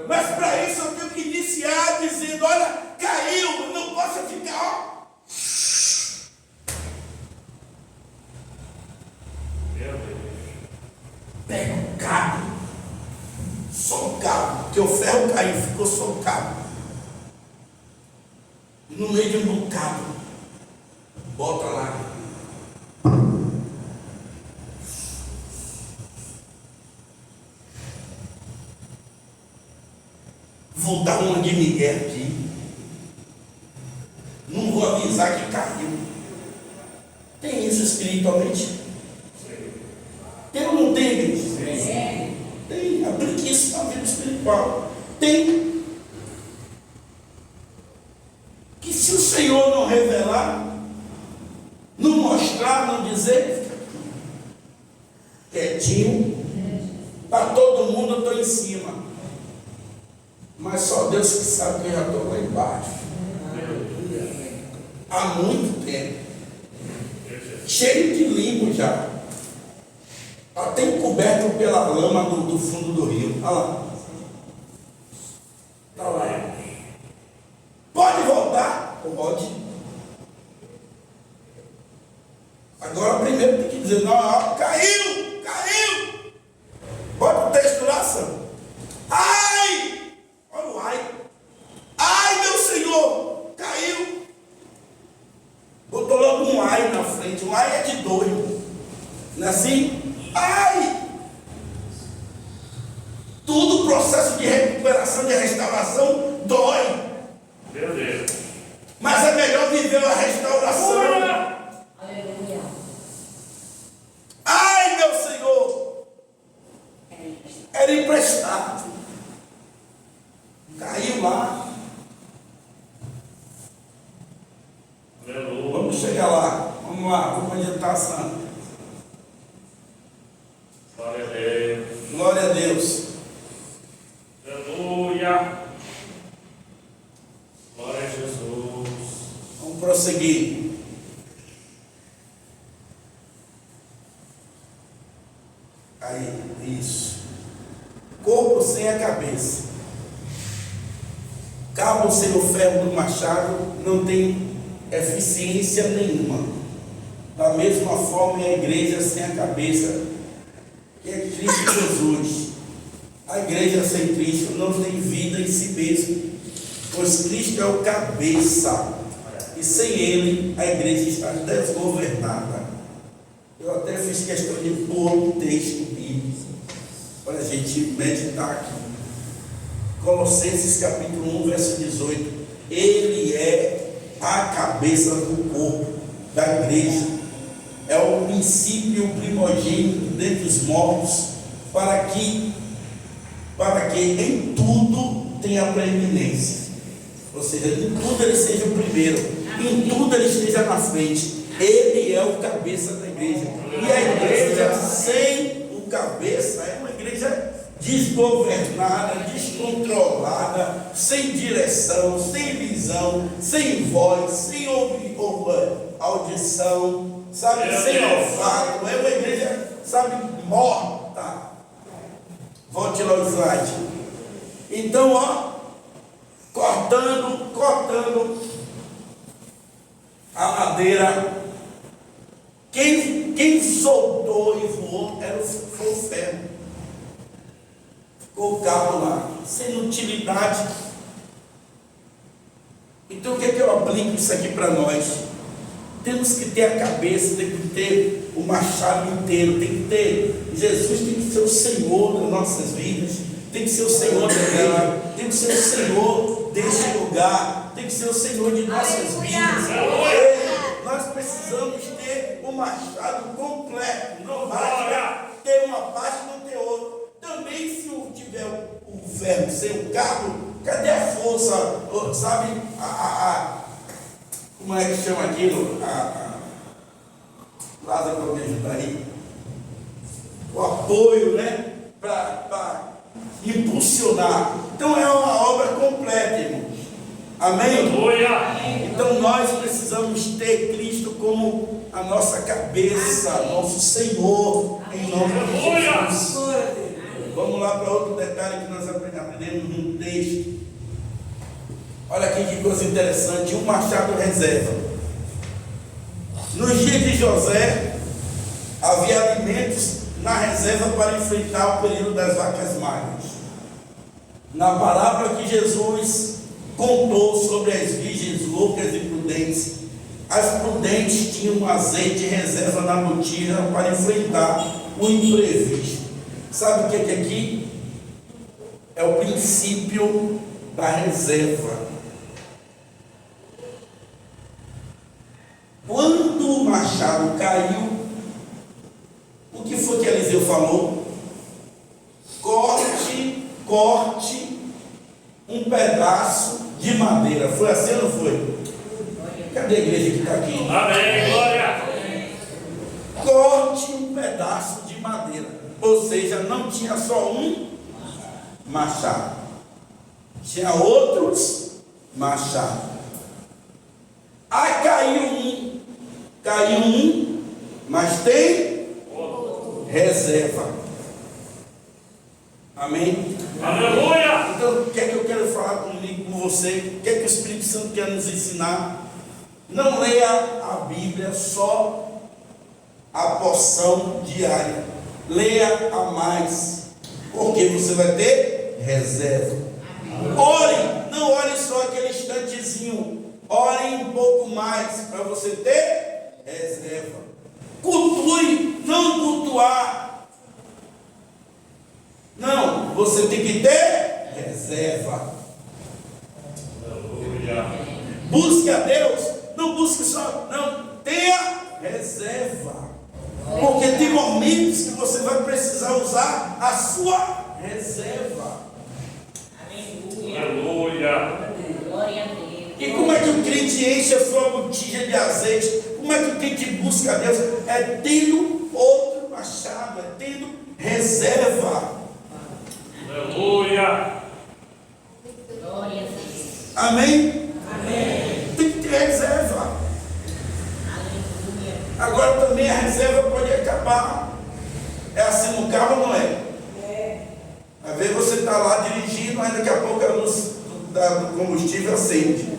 Mas para isso eu tenho que iniciar dizendo: olha, caiu, não posso ficar, ó. Meu Deus. Pega um cabo, só um cabo, porque o ferro caiu, ficou só um cabo. No meio de um bocado, bota lá. Vou dar uma de Miguel aqui. Não vou avisar que caiu. Tem isso espiritualmente? Tem ou não tem, igreja? Sim. Tem. Aplique isso na vida espiritual. Tem. Senhor não revelar, não mostrar, não dizer, quietinho, para todo mundo eu estou em cima, mas só Deus que sabe que eu já estou lá embaixo, há muito tempo, cheio de limo já, até encoberto pela lama do fundo do rio. Olha lá. Está lá. Pode voltar? Pode. Agora primeiro tem que dizer, não, ó, caiu. Bota o texto lá, Sam. Ai! Olha o ai. Ai, meu Senhor, caiu. Botou logo um ai na frente. Um ai é de doido. Não é assim? Ai! Tudo processo de recuperação, de restauração, dói. Meu Deus. Mas é melhor viver a restauração. Aleluia. Ai, meu Senhor! Era emprestado. Caiu lá. Aleluia. Vamos chegar lá. Vamos lá, vamos adiantar a santa. Glória a Deus. Glória a Deus. Aleluia. Glória a Jesus. Vamos prosseguir. Aí, isso. Corpo sem a cabeça. Cabo sem o ferro do machado não tem eficiência nenhuma. Da mesma forma, a igreja sem a cabeça, que é Cristo Jesus. A igreja sem Cristo não tem vida em si mesma, pois Cristo é o cabeça, e sem Ele a igreja está desgovernada. Eu até fiz questão de pôr um texto bíblico para a gente meditar aqui. Colossenses capítulo 1, verso 18. Ele é a cabeça do corpo da igreja, é o princípio primogênito dentre os mortos, para que em tudo tenha preeminência, ou seja, em tudo ele seja o primeiro, em tudo ele esteja na frente. Ele é o cabeça da igreja, e a igreja sem o cabeça é uma igreja desgovernada, descontrolada, sem direção, sem visão, sem voz, sem audição, sabe, sem olfato. É uma igreja, sabe, morta. Volte lá o slide. Então, ó, cortando a madeira. Quem soltou e voou foi o ferro. Ficou o cabo lá, sem utilidade. Então, o que é que eu aplico isso aqui para nós? Temos que ter a cabeça, tem que ter o machado inteiro, tem que ter Jesus, tem que ser o Senhor das nossas vidas, tem que ser o Senhor da igreja, tem que ser o Senhor deste lugar, tem que ser o Senhor de nossas vidas. Nós precisamos ter o machado completo, não basta ter uma parte e não ter outra. Também, se tiver o ferro sem o cabo, cadê a força? Sabe, como é que chama aquilo? Lázaro, para me ajudar aí. O apoio, né? Para impulsionar. Então é uma obra completa, irmãos. Amém? Aleluia. Então nós precisamos ter Cristo como a nossa cabeça, nosso Senhor, em nome de Jesus. Vamos lá para outro detalhe que nós aprendemos no texto. Olha aqui que coisa interessante, um machado reserva. Nos dias de José, havia alimentos na reserva para enfrentar o período das vacas magras. Na parábola que Jesus contou sobre as virgens loucas e prudentes, as prudentes tinham um azeite reserva na botija para enfrentar o imprevisto. Sabe o que é aqui? É o princípio da reserva. Quando o machado caiu, o que foi que Eliseu falou? Corte um pedaço de madeira. Foi assim ou não foi? Cadê a igreja que está aqui? Amém. Glória. Corte um pedaço de madeira. Ou seja, não tinha só um machado, tinha outros machados. Aí caiu um, mas tem reserva. Amém? Aleluia. Então, o que é que eu quero falar comigo, com você? O que é que o Espírito Santo quer nos ensinar? Não leia a Bíblia só a porção diária. Leia a mais, porque você vai ter reserva. Ore, não ore só aquele instantezinho. Ore um pouco mais para você ter reserva. Cultue, não cultuar. Não, você tem que ter reserva. Aleluia. Busque a Deus, não busque só, não, tenha reserva. Porque tem momentos que você vai precisar usar a sua reserva. Aleluia. Glória a Deus. E como é que o crente enche a sua botija de azeite? Como é que o crente busca a Deus? É tendo outro machado, é tendo reserva. Aleluia. Glória a Deus. Amém? Amém. Tem que ter reserva. Aleluia. Agora também a reserva pode acabar. É assim no carro, não é? Às vezes você está lá dirigindo, mas daqui a pouco a luz do combustível acende.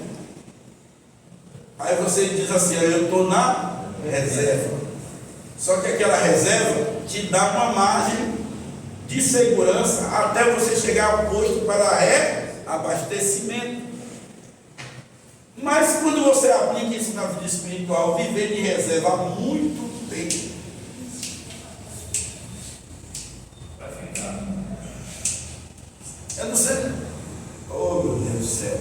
Aí você diz assim, eu estou na reserva. Só que aquela reserva te dá uma margem de segurança até você chegar ao posto para reabastecimento. Mas quando você aplica isso na vida espiritual, viver de reserva há muito tempo, Vai ficar. eu não sei. Oh, meu Deus do céu.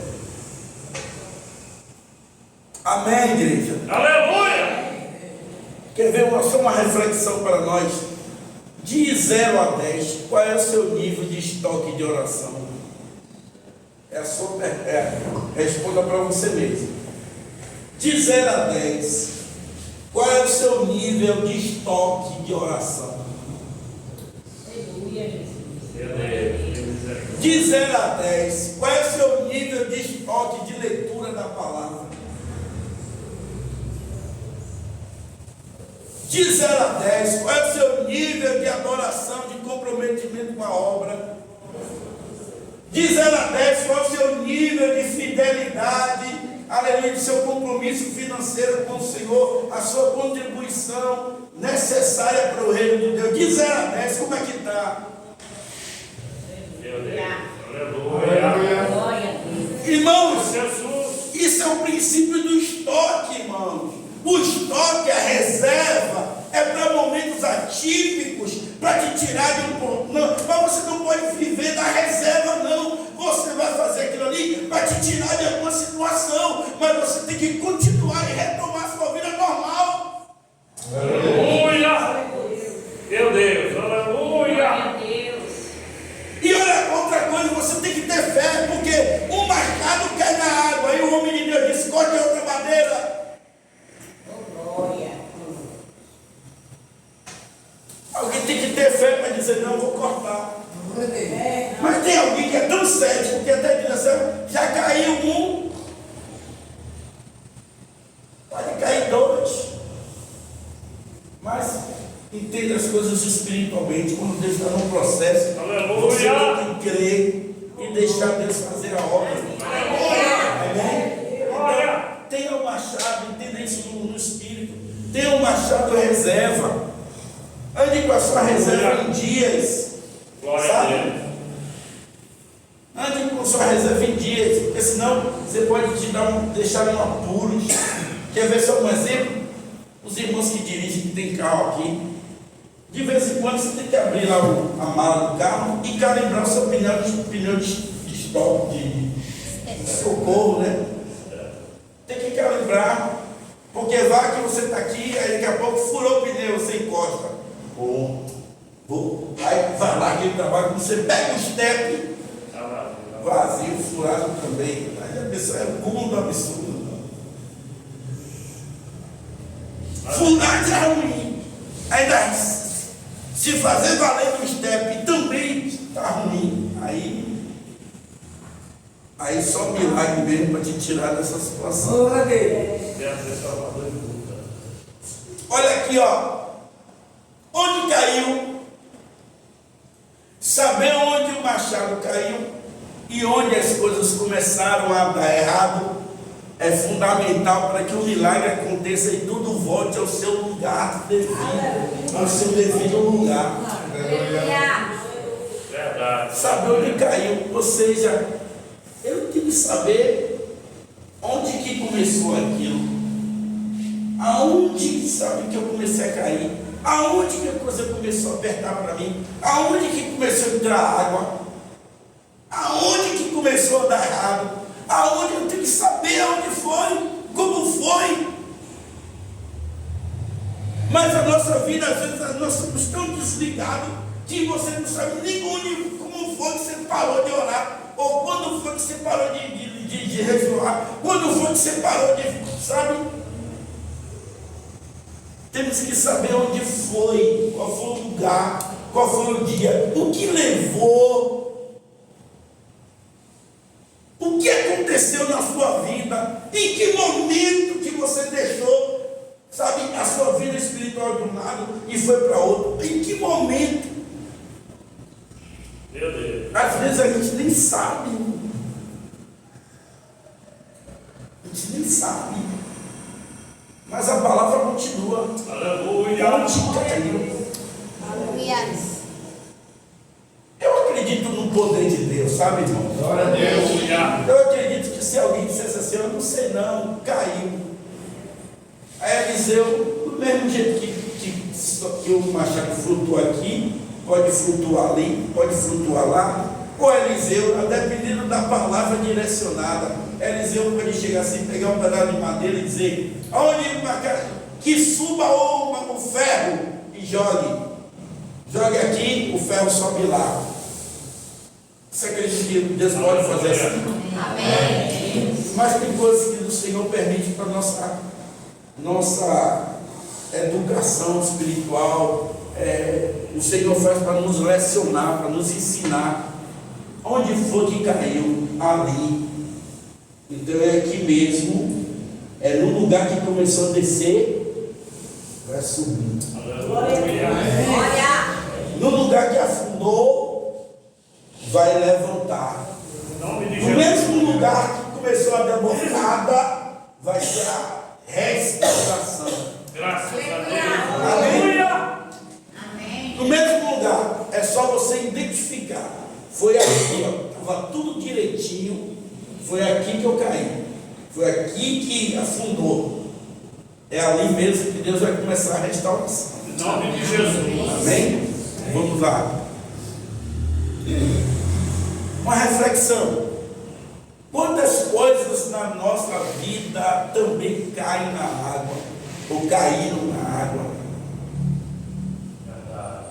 Amém, igreja? Aleluia. Quer ver só uma reflexão para nós? De 0 a 10, qual é o seu nível de estoque de oração? Responda para você mesmo. De 0 a 10, qual é o seu nível de estoque de oração? Aleluia, Jesus. De 0 a 10, qual é o seu nível de estoque de leitura da palavra? De 0 a 10, qual é o seu nível de adoração, de comprometimento com a obra? De 0 a 10, qual é o seu nível de fidelidade, aleluia, de seu compromisso financeiro com o Senhor, a sua contribuição necessária para o reino de Deus? De 0 a 10, como é que está? Aleluia. Glória a Deus. Irmãos, Jesus. isso é o princípio do estoque, irmãos. O estoque, a reserva, é para momentos atípicos, para te tirar de um ponto. Não, mas você não pode viver da reserva, não. Você vai fazer aquilo ali para te tirar de alguma situação, mas você tem que continuar e retomar sua vida normal. Aleluia. Meu Deus. Glória Aleluia. a Deus. E olha, outra coisa, você tem que ter fé, porque um machado cai na água, aí o homem de Deus disse, corte outra madeira. Glória. Alguém tem que ter fé para dizer, não, vou cortar. Mas tem alguém que é tão cético que até diz assim, já caiu um, pode cair dois. Mas entenda as coisas espiritualmente, quando Deus está num processo, você tem que crer e deixar Deus fazer a obra. Amém? Então, tenha um machado, entenda isso no espírito. Tenha um machado reserva. Ande com a sua reserva em dias. Glória a Deus. Ande com a sua reserva em dias, porque senão você pode deixar em apuros. Quer ver só um exemplo? Os irmãos que dirigem, que tem carro aqui, de vez em quando você tem que abrir lá a mala do carro e calibrar o seu pneu de stop, de socorro, né? Tem que calibrar, porque vai que você está aqui, aí daqui a pouco furou o pneu, você encosta. Aí vai lá aquele trabalho, você pega o step, vazio, furado também. Aí a pessoa é um cúmulo absurdo. Fulano é ruim. Ainda se fazer valer no step também está ruim. Aí só milagre mesmo para te tirar dessa situação. Olha aqui, ó. Onde caiu? Saber onde o machado caiu e onde as coisas começaram a dar errado é fundamental para que o milagre aconteça e tudo volte ao seu lugar devido, ao seu devido lugar. Verdade. Saber onde caiu, ou seja, eu tive que saber onde que começou aquilo, aonde, sabe, que eu comecei a cair, aonde que a coisa começou a apertar para mim, aonde que começou a entrar água, aonde que começou a dar errado, aonde eu tenho que saber aonde foi, como foi. Mas a nossa vida, às vezes, nós somos tão desligados que você não sabe nem onde, como foi que você parou de orar, ou quando foi que você parou de ressoar, quando foi que você parou de, sabe? Temos que saber onde foi, qual foi o lugar, qual foi o dia, o que levou, o que aconteceu na sua vida, em que momento que você deixou, sabe, a sua vida espiritual de um lado e foi para outro, em que momento? Meu Deus. Às vezes a gente nem sabe, mas a palavra continua. Aleluia. Onde caiu? Eu acredito no poder de Deus, sabe, irmão? Glória a Deus. Eu acredito que se alguém dissesse assim, eu não sei não, caiu. Aí Eliseu, do mesmo jeito que o machado flutuou aqui, pode flutuar ali, pode flutuar lá. O Eliseu, dependendo da palavra direcionada, Eliseu pode chegar assim, pegar um pedaço de madeira e dizer, aonde que suba o ferro e jogue. Jogue aqui, o ferro sobe lá. Você acredita que Deus pode fazer assim? Amém. Mas tem coisas que o Senhor permite para nossa educação espiritual. O Senhor faz para nos lecionar, para nos ensinar. Onde foi que caiu? Ali. Então é aqui mesmo, é no lugar que começou a descer, vai subir. Olha. No lugar que afundou, vai levantar. Em nome de No Jesus. mesmo lugar que começou a debocada, vai ser a restauração. Graças a Deus. Aleluia. Amém. No mesmo lugar, é só você identificar. Foi aqui, ó, estava tudo direitinho. Foi aqui que eu caí. Foi aqui que afundou. É ali mesmo que Deus vai começar a restauração. Em nome de Jesus. Amém? Vamos lá. Uma reflexão. Quantas coisas na nossa vida também caem na água, ou caíram na água?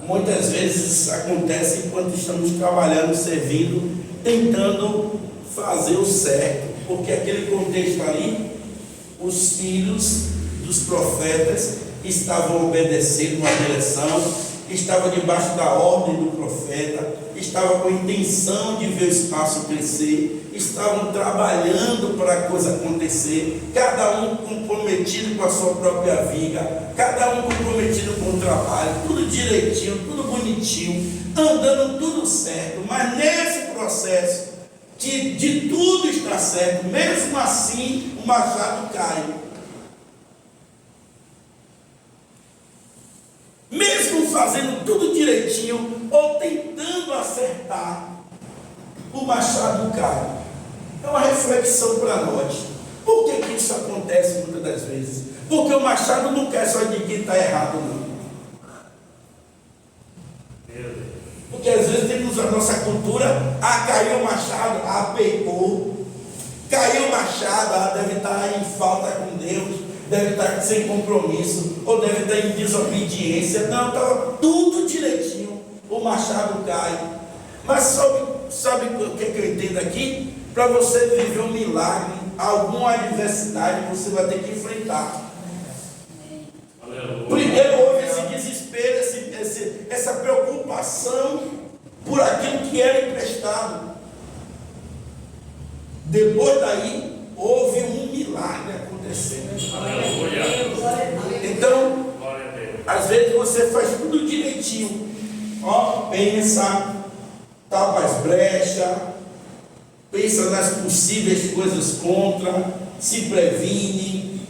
Muitas vezes acontece enquanto estamos trabalhando, servindo, tentando fazer o certo, porque aquele contexto ali, os filhos dos profetas estavam obedecendo uma direção, estavam debaixo da ordem do profeta, estavam com a intenção de ver o espaço crescer, estavam trabalhando para a coisa acontecer, cada um comprometido com a sua própria vida, cada um comprometido com o trabalho, tudo direitinho, tudo bonitinho, andando tudo certo, mas nesse processo que de tudo está certo, mesmo assim o machado cai. Mesmo fazendo tudo direitinho ou tentando acertar, o machado cai. É uma reflexão para nós. Por que isso acontece muitas das vezes? Porque o machado não quer só de quem está errado, não. Porque às vezes temos a nossa cultura, caiu o machado, pecou. Caiu o machado, deve estar em falta com Deus, deve estar sem compromisso, ou deve estar em desobediência. Não, estava tudo direitinho, o machado cai. Mas sabe o que eu entendo aqui? Para você viver um milagre, alguma adversidade você vai ter que enfrentar. Primeiro houve esse desespero, essa preocupação por aquilo que era emprestado. Depois daí, houve um milagre acontecendo. Então, às vezes você faz tudo direitinho. Ó, pensa, tapa as brechas, pensa nas possíveis coisas contra, se previne,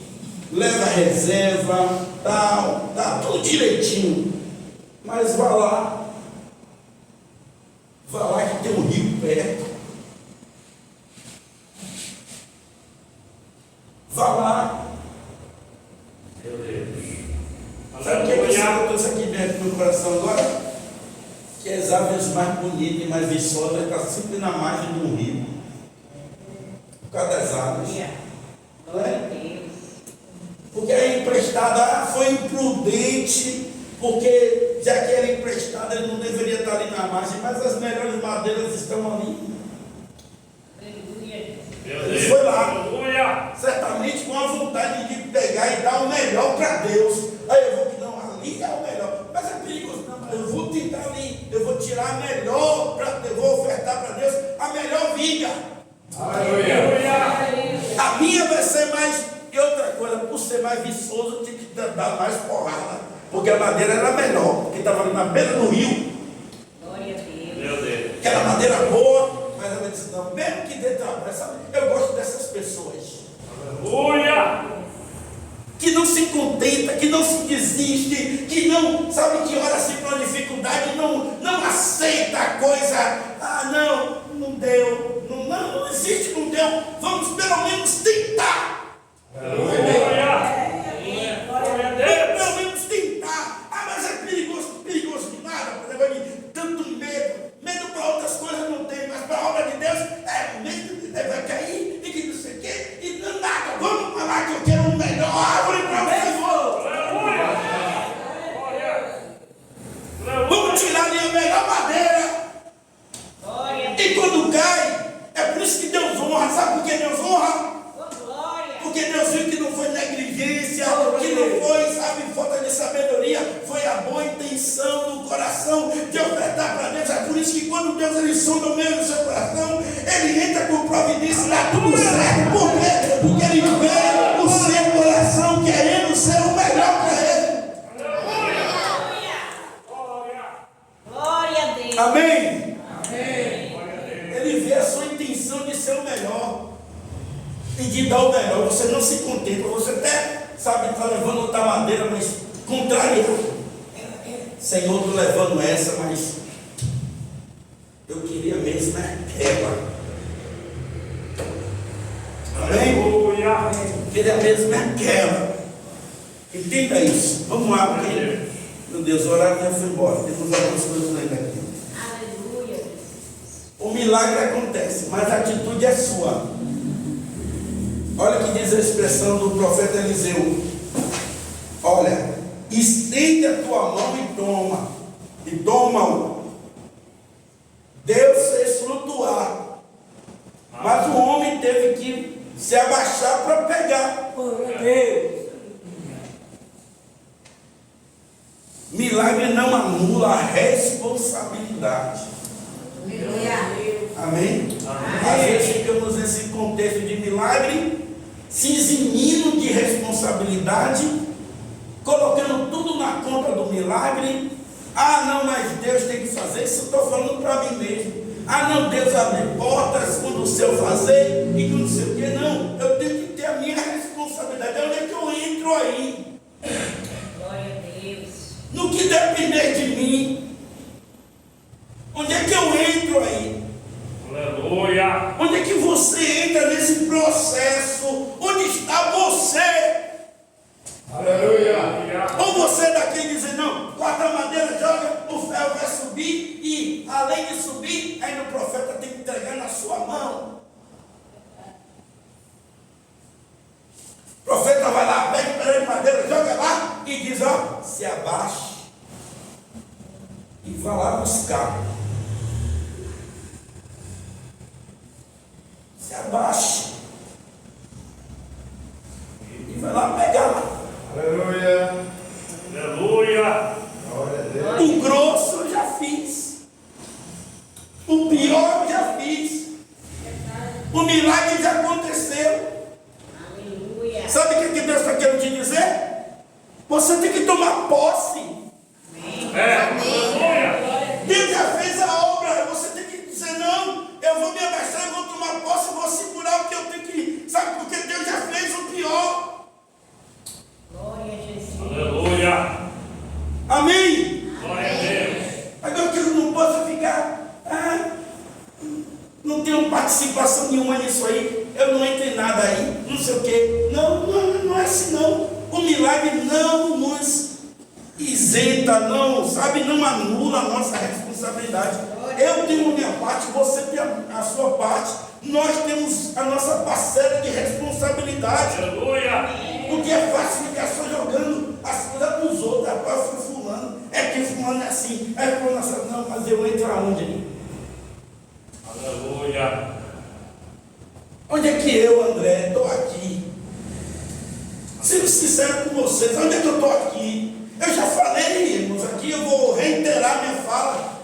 leva reserva, tal, tá tudo direitinho. Mas vá lá que tem um rio perto. Vá lá. Meu Deus. Sabe o que é que eu trouxe aqui dentro do meu coração agora? Que as aves mais bonitas e mais viçosas estão sempre na margem de um rio. Por causa das aves. Não é? Porque a emprestada foi imprudente, porque já que era emprestada, ele não deveria estar ali na margem, mas as melhores madeiras estão ali. Ele foi lá, certamente com a vontade de pegar e dar o melhor para Deus. Aí eu vou que não, ali é o melhor, mas é perigoso, não, eu vou tentar ali, eu vou tirar a melhor, eu vou ofertar para Deus a melhor viga. A minha vai ser mais, e outra coisa, por ser mais viçoso, eu tinha que dar mais porrada, porque a madeira era melhor, porque estava ali na beira do rio. Glória a Deus. Meu Deus. Aquela madeira boa, mas ela disse, não, mesmo que dê trabalho, sabe? Eu gosto dessas pessoas que não se contenta, que não se desiste, que não, sabe, que ora assim para uma dificuldade, não aceita a coisa, não deu, não existe, não deu, vamos pelo menos tentar. Pelo menos tentar. Mas é perigoso de nada, tanto medo para outras coisas não tem, mas para a obra de Deus é medo, vai cair, e que não sei o quê, e não nada, vamos falar que eu quero um melhor árvore para o Senhor. Vamos tirar ali a melhor madeira. E quando cai, é por isso que Deus honra, sabe por que Deus honra? Porque Deus viu que não foi negligência, que não foi, sabe, falta de sabedoria, foi a boa intenção do coração de ofertar para Deus. É por isso que quando Deus ele sonda o meio do seu coração, ele entra com providência e dá tudo certo. Por quê? Porque ele vê o seu coração querendo ser o melhor para ele. Glória a Deus. Amém? Ele vê a sua intenção de ser o melhor e de dar o melhor. Você não se contenta, você até, sabe, está levando outra madeira, mas contrariado. Senhor, estou levando essa, mas eu queria mesmo aquela. Amém? Queria mesmo aquela. Entenda isso. Vamos lá, porque, meu Deus, o horário já foi embora. Temos algumas coisas ainda aqui. Aleluia. O milagre acontece, mas a atitude é sua. Olha o que diz a expressão do profeta Eliseu. Olha, estende a tua mão e toma-o. Deus fez flutuar, mas o homem teve que se abaixar para pegar. Milagre não anula a responsabilidade. Amém? Às vezes ficamos nesse contexto de milagre, se eximindo de responsabilidade, colocando tudo na conta do milagre. Não, mas Deus tem que fazer isso, eu estou falando para mim mesmo. Não, Deus abre portas quando o seu fazer e quando o seu quer. Não, eu tenho que ter a minha responsabilidade. Onde é que eu entro aí? Glória a Deus. No que depender de mim, onde é que eu entro aí? Aleluia. Onde é que você entra nesse processo? Onde está você? Aleluia. Ou você é daquele dizer, não, corta a madeira, joga, o ferro vai subir e além de subir, ainda o profeta tem que entregar na sua mão. O profeta vai lá, pega o pedaço de madeira, joga lá e diz, se abaixe e vá lá buscar. Se abaixe e vai lá pegar lá. Aleluia. já aconteceu. Aleluia. Sabe o que Deus está querendo te dizer? Você tem que tomar posse. Aleluia. Deus já fez a obra. Você tem que dizer: não, eu vou me abaixar, eu vou tomar posse, eu vou segurar o que eu tenho que. Sabe, porque Deus já fez o pior. Glória a Jesus. Aleluia. Amém? Glória a Deus. Agora que eu não posso ficar. Não tenho participação nenhuma nisso aí. Eu não entrei nada aí. Não sei o quê. Não é assim não. O milagre não nos isenta, não, sabe? Não anula a nossa responsabilidade. Eu tenho a minha parte, você tem a sua parte. Nós temos a nossa parcela de responsabilidade. Aleluia. Porque é fácil ficar só jogando as coisas para os outros. Rapaz, foi fulano. É que fulano é assim. É fulano assim. Não, mas eu entro aonde ali? Aleluia. Onde é que eu, André, estou aqui? Sendo sincero com vocês, onde é que eu estou aqui? Eu já falei, irmãos, aqui eu vou reiterar minha fala.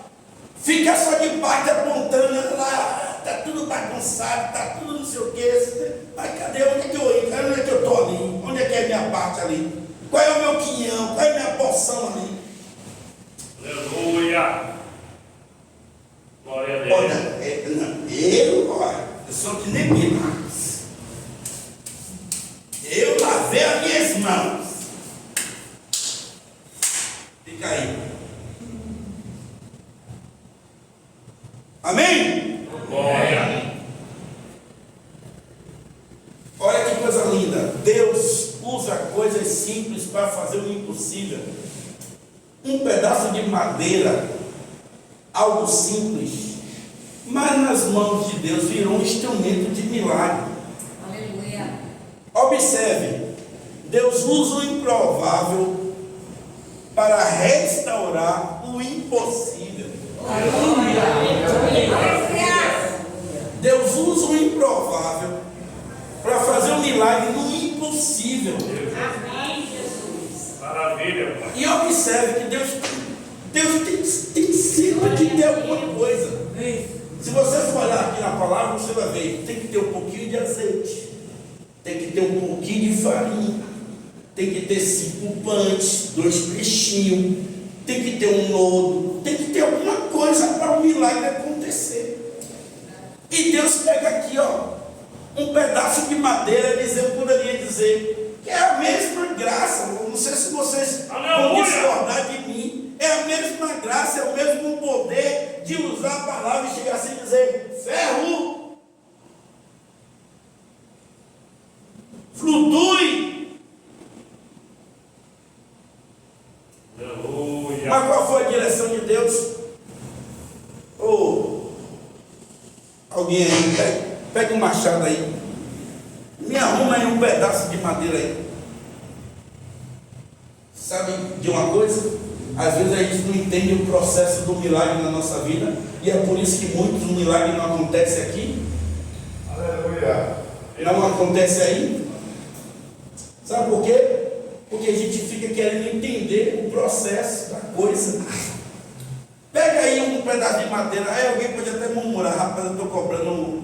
Ficar só de parte apontando lá, está tudo bagunçado, está tudo não sei o quê. Mas cadê? Onde é que eu entro? Onde é que eu estou ali? Onde é que é a minha parte ali? Qual é o meu quinhão? Qual é a minha porção ali? Aleluia. Glória a Deus. Olha, eu sou que nem Pilatos. Eu lavei as minhas mãos. Fica aí. Amém? Glória. Olha que coisa linda. Deus usa coisas simples para fazer o impossível. Um pedaço de madeira, algo simples, mas nas mãos de Deus virou um instrumento de milagre. Aleluia. Observe, Deus usa o improvável para restaurar o impossível. Deus usa o improvável para fazer um milagre no impossível. Amém, Jesus. Maravilha, Pai. E observe que Deus tem sempre que ter alguma coisa. Se você for olhar aqui na palavra, você vai ver, tem que ter um pouquinho de azeite, tem que ter um pouquinho de farinha, tem que ter 5 pães, 2 peixinhos, tem que ter um lodo, tem que ter alguma coisa para o milagre acontecer. E Deus pega aqui, ó, um pedaço de madeira, eu poderia dizer que é a mesma graça. Não sei se vocês vão discordar de mim. É a mesma graça, é o mesmo poder de usar a palavra e chegar assim e dizer: ferro, flutue. Aleluia. Mas qual foi a direção de Deus? Alguém aí, pega um machado aí, me arruma aí um pedaço de madeira aí. Sabe de uma coisa? Às vezes a gente não entende o processo do milagre na nossa vida, e é por isso que muitos milagres não acontecem aqui. Aleluia. Não acontece aí. Sabe por quê? Porque a gente fica querendo entender o processo da coisa. Pega aí um pedaço de madeira. Aí alguém pode até murmurar: rapaz, eu estou cobrando.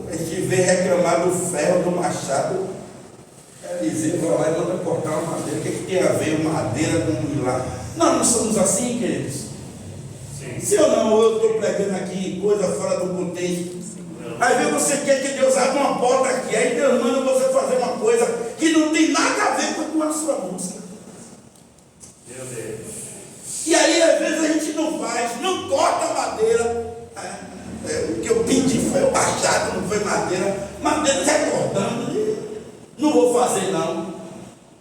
A gente vem reclamar do ferro, do machado. Dizer, vai lá e manda cortar uma madeira. O que tem a ver madeira com um milagre? Nós não somos assim, queridos. Sim. Se ou não, eu estou pregando aqui coisa fora do contexto. Às vezes você quer que Deus abra uma porta aqui, aí Deus manda você fazer uma coisa que não tem nada a ver com a sua música. Meu Deus. E aí às vezes a gente não faz, não corta a madeira. O que eu pedi foi o machado, não foi madeira. Madeira já cortando. Não vou fazer não.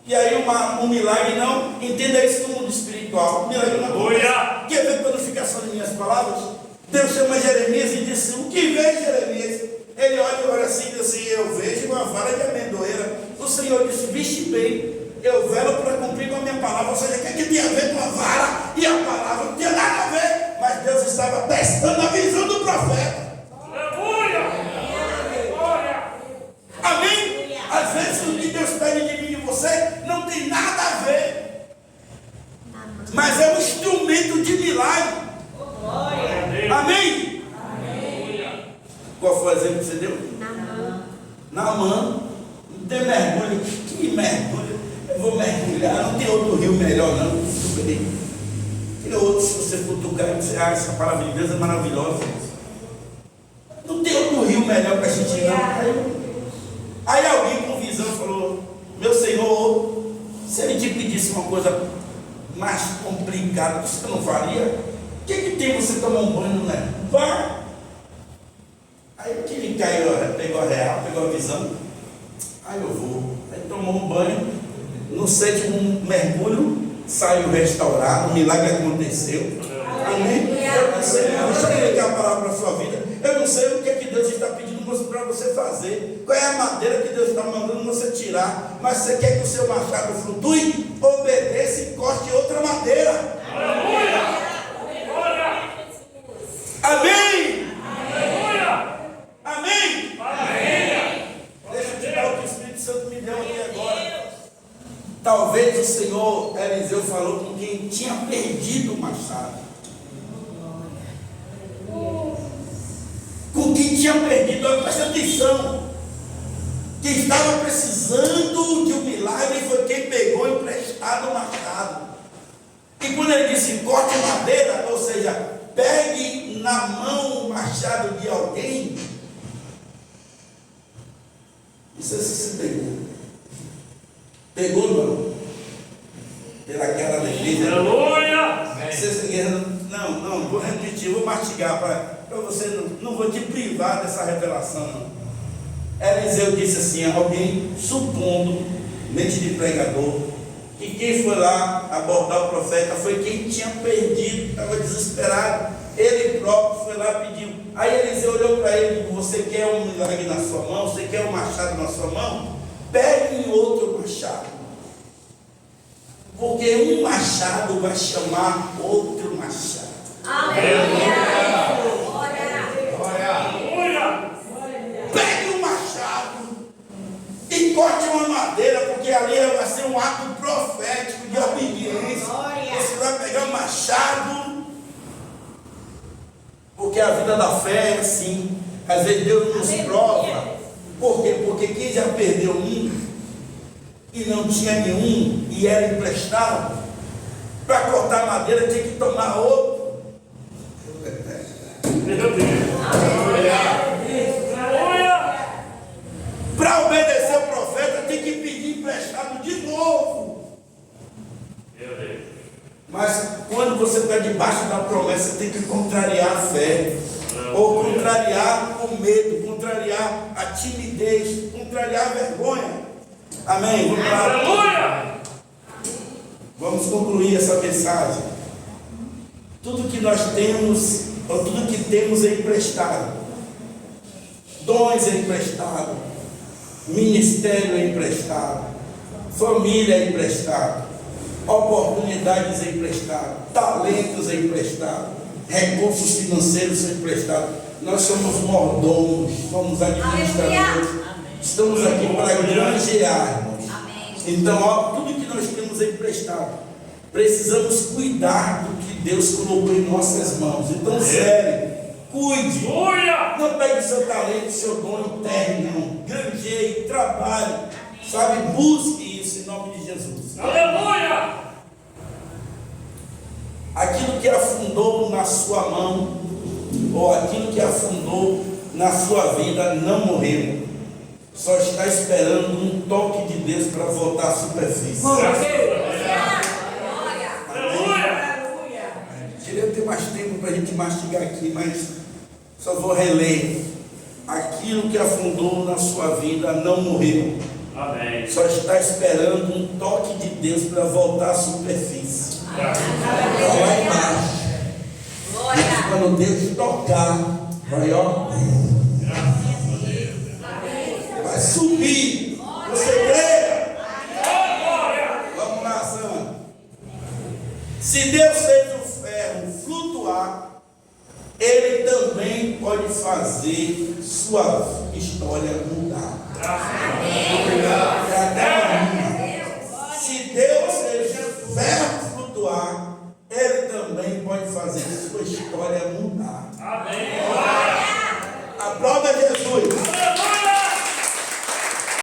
E aí um milagre não. Entenda isso no mundo espiritual. Milagre não acontece. Quer ver para não ficar só nas minhas palavras? Deus chama Jeremias e disse: o que vê, Jeremias? Ele olha assim e diz assim: eu vejo uma vara de amendoeira. O Senhor disse: viste bem, eu velo para cumprir com a minha palavra. Ou seja, o que tem a ver com a vara e a palavra? Não tinha nada a ver. Mas Deus estava testando a visão do profeta. Aleluia. Glória. Amém? Às vezes o que Deus pede de mim e de você não tem nada a ver, mas é um instrumento de milagre. Glória. Amém? Qual foi o exemplo que você deu? Na Naamã, não tem mergulho. Que mergulho? Eu vou mergulhar, não tem outro rio melhor não. Tem outro, se você cutucar, você acha essa palavra de Deus é maravilhosa. Não tem outro rio melhor para a gente ir, não. Aí alguém com visão falou: meu Senhor, se ele te pedisse uma coisa mais complicada, você não faria? O que tem você tomar um banho, né? Vá! Aí o que ele caiu, pegou a real, pegou a visão. Aí eu vou. Aí tomou um banho. No sétimo mergulho, saiu restaurado, o milagre aconteceu. Amém? Eu não sei, deixa eu explicar a palavra para a sua vida. Eu não sei o que é que Deus está pedindo para você fazer. Qual é a madeira que Deus está mandando você tirar. Mas você quer que o seu machado flutue? Obedeça e corte outra madeira. Aleluia! Amém? Aleluia! Amém? Amém! Deixa eu te dar o que o Espírito Santo me deu aqui agora. Talvez o Senhor Eliseu falou com quem tinha perdido o machado. Com quem tinha perdido, presta atenção. Quem estava precisando de um milagre foi quem pegou emprestado o machado. E quando ele disse corte madeira, ou seja, pegue na mão o machado de alguém, não sei se pegou. Pegou não? Pelaquela alegria. Aleluia! Não, vou repetir, vou mastigar para você, não vou te privar dessa revelação não. Eliseu disse assim, alguém supondo, mente de pregador, que quem foi lá abordar o profeta foi quem tinha perdido, estava desesperado, ele próprio foi lá e pediu. Aí Eliseu olhou para ele e disse: você quer um milagre na sua mão? Você quer um machado na sua mão? Pegue outro machado, porque um machado vai chamar outro machado. Aleluia! Aleluia! Pegue um machado e corte uma madeira, porque ali vai ser um ato profético de obediência. Você vai pegar um machado, porque a vida da fé é assim. Às vezes Deus nos prova. Por quê? Porque quem já perdeu um e não tinha nenhum e era emprestado, para cortar madeira tinha que tomar outro. Meu Deus! Aleluia! Para obedecer o profeta tem que pedir emprestado de novo. Meu Deus! Mas quando você está debaixo da promessa, tem que contrariar a fé, ou contrariar o medo, contrariar a timidez, contrariar a vergonha. Amém? Vamos lá. Aleluia! Vamos concluir essa mensagem. Tudo que nós temos, ou tudo que temos é emprestado. Dons é emprestado. Ministério é emprestado. Família é emprestado. Oportunidades é emprestado. Talentos é emprestado. Recursos financeiros são emprestados. Nós somos mordomos, somos administradores. Estamos aqui para granjear, irmãos. Então, ó, tudo que nós temos é emprestado. Precisamos cuidar do que Deus colocou em nossas mãos. Então, sério, cuide. Não pegue o seu talento, seu dom interno, não. Granjeie, trabalhe. Sabe, busque isso em nome de Jesus. Aleluia! Aquilo que afundou na sua mão, ou aquilo que afundou na sua vida, não morreu. Só está esperando um toque de Deus para voltar à superfície. Aleluia! Queria ter mais tempo para a gente mastigar aqui, mas só vou reler. Aquilo que afundou na sua vida não morreu. Amém. Só está esperando um toque de Deus para voltar à superfície. Está lá embaixo. Mas quando Deus tocar, vai, ó, vai subir. Você crê? Vamos lá, Sandra. Se Deus fez o ferro flutuar, Ele também pode fazer sua história mudar. Se Deus fez o ferro flutuar, Ele também pode fazer sua história mudar. Amém.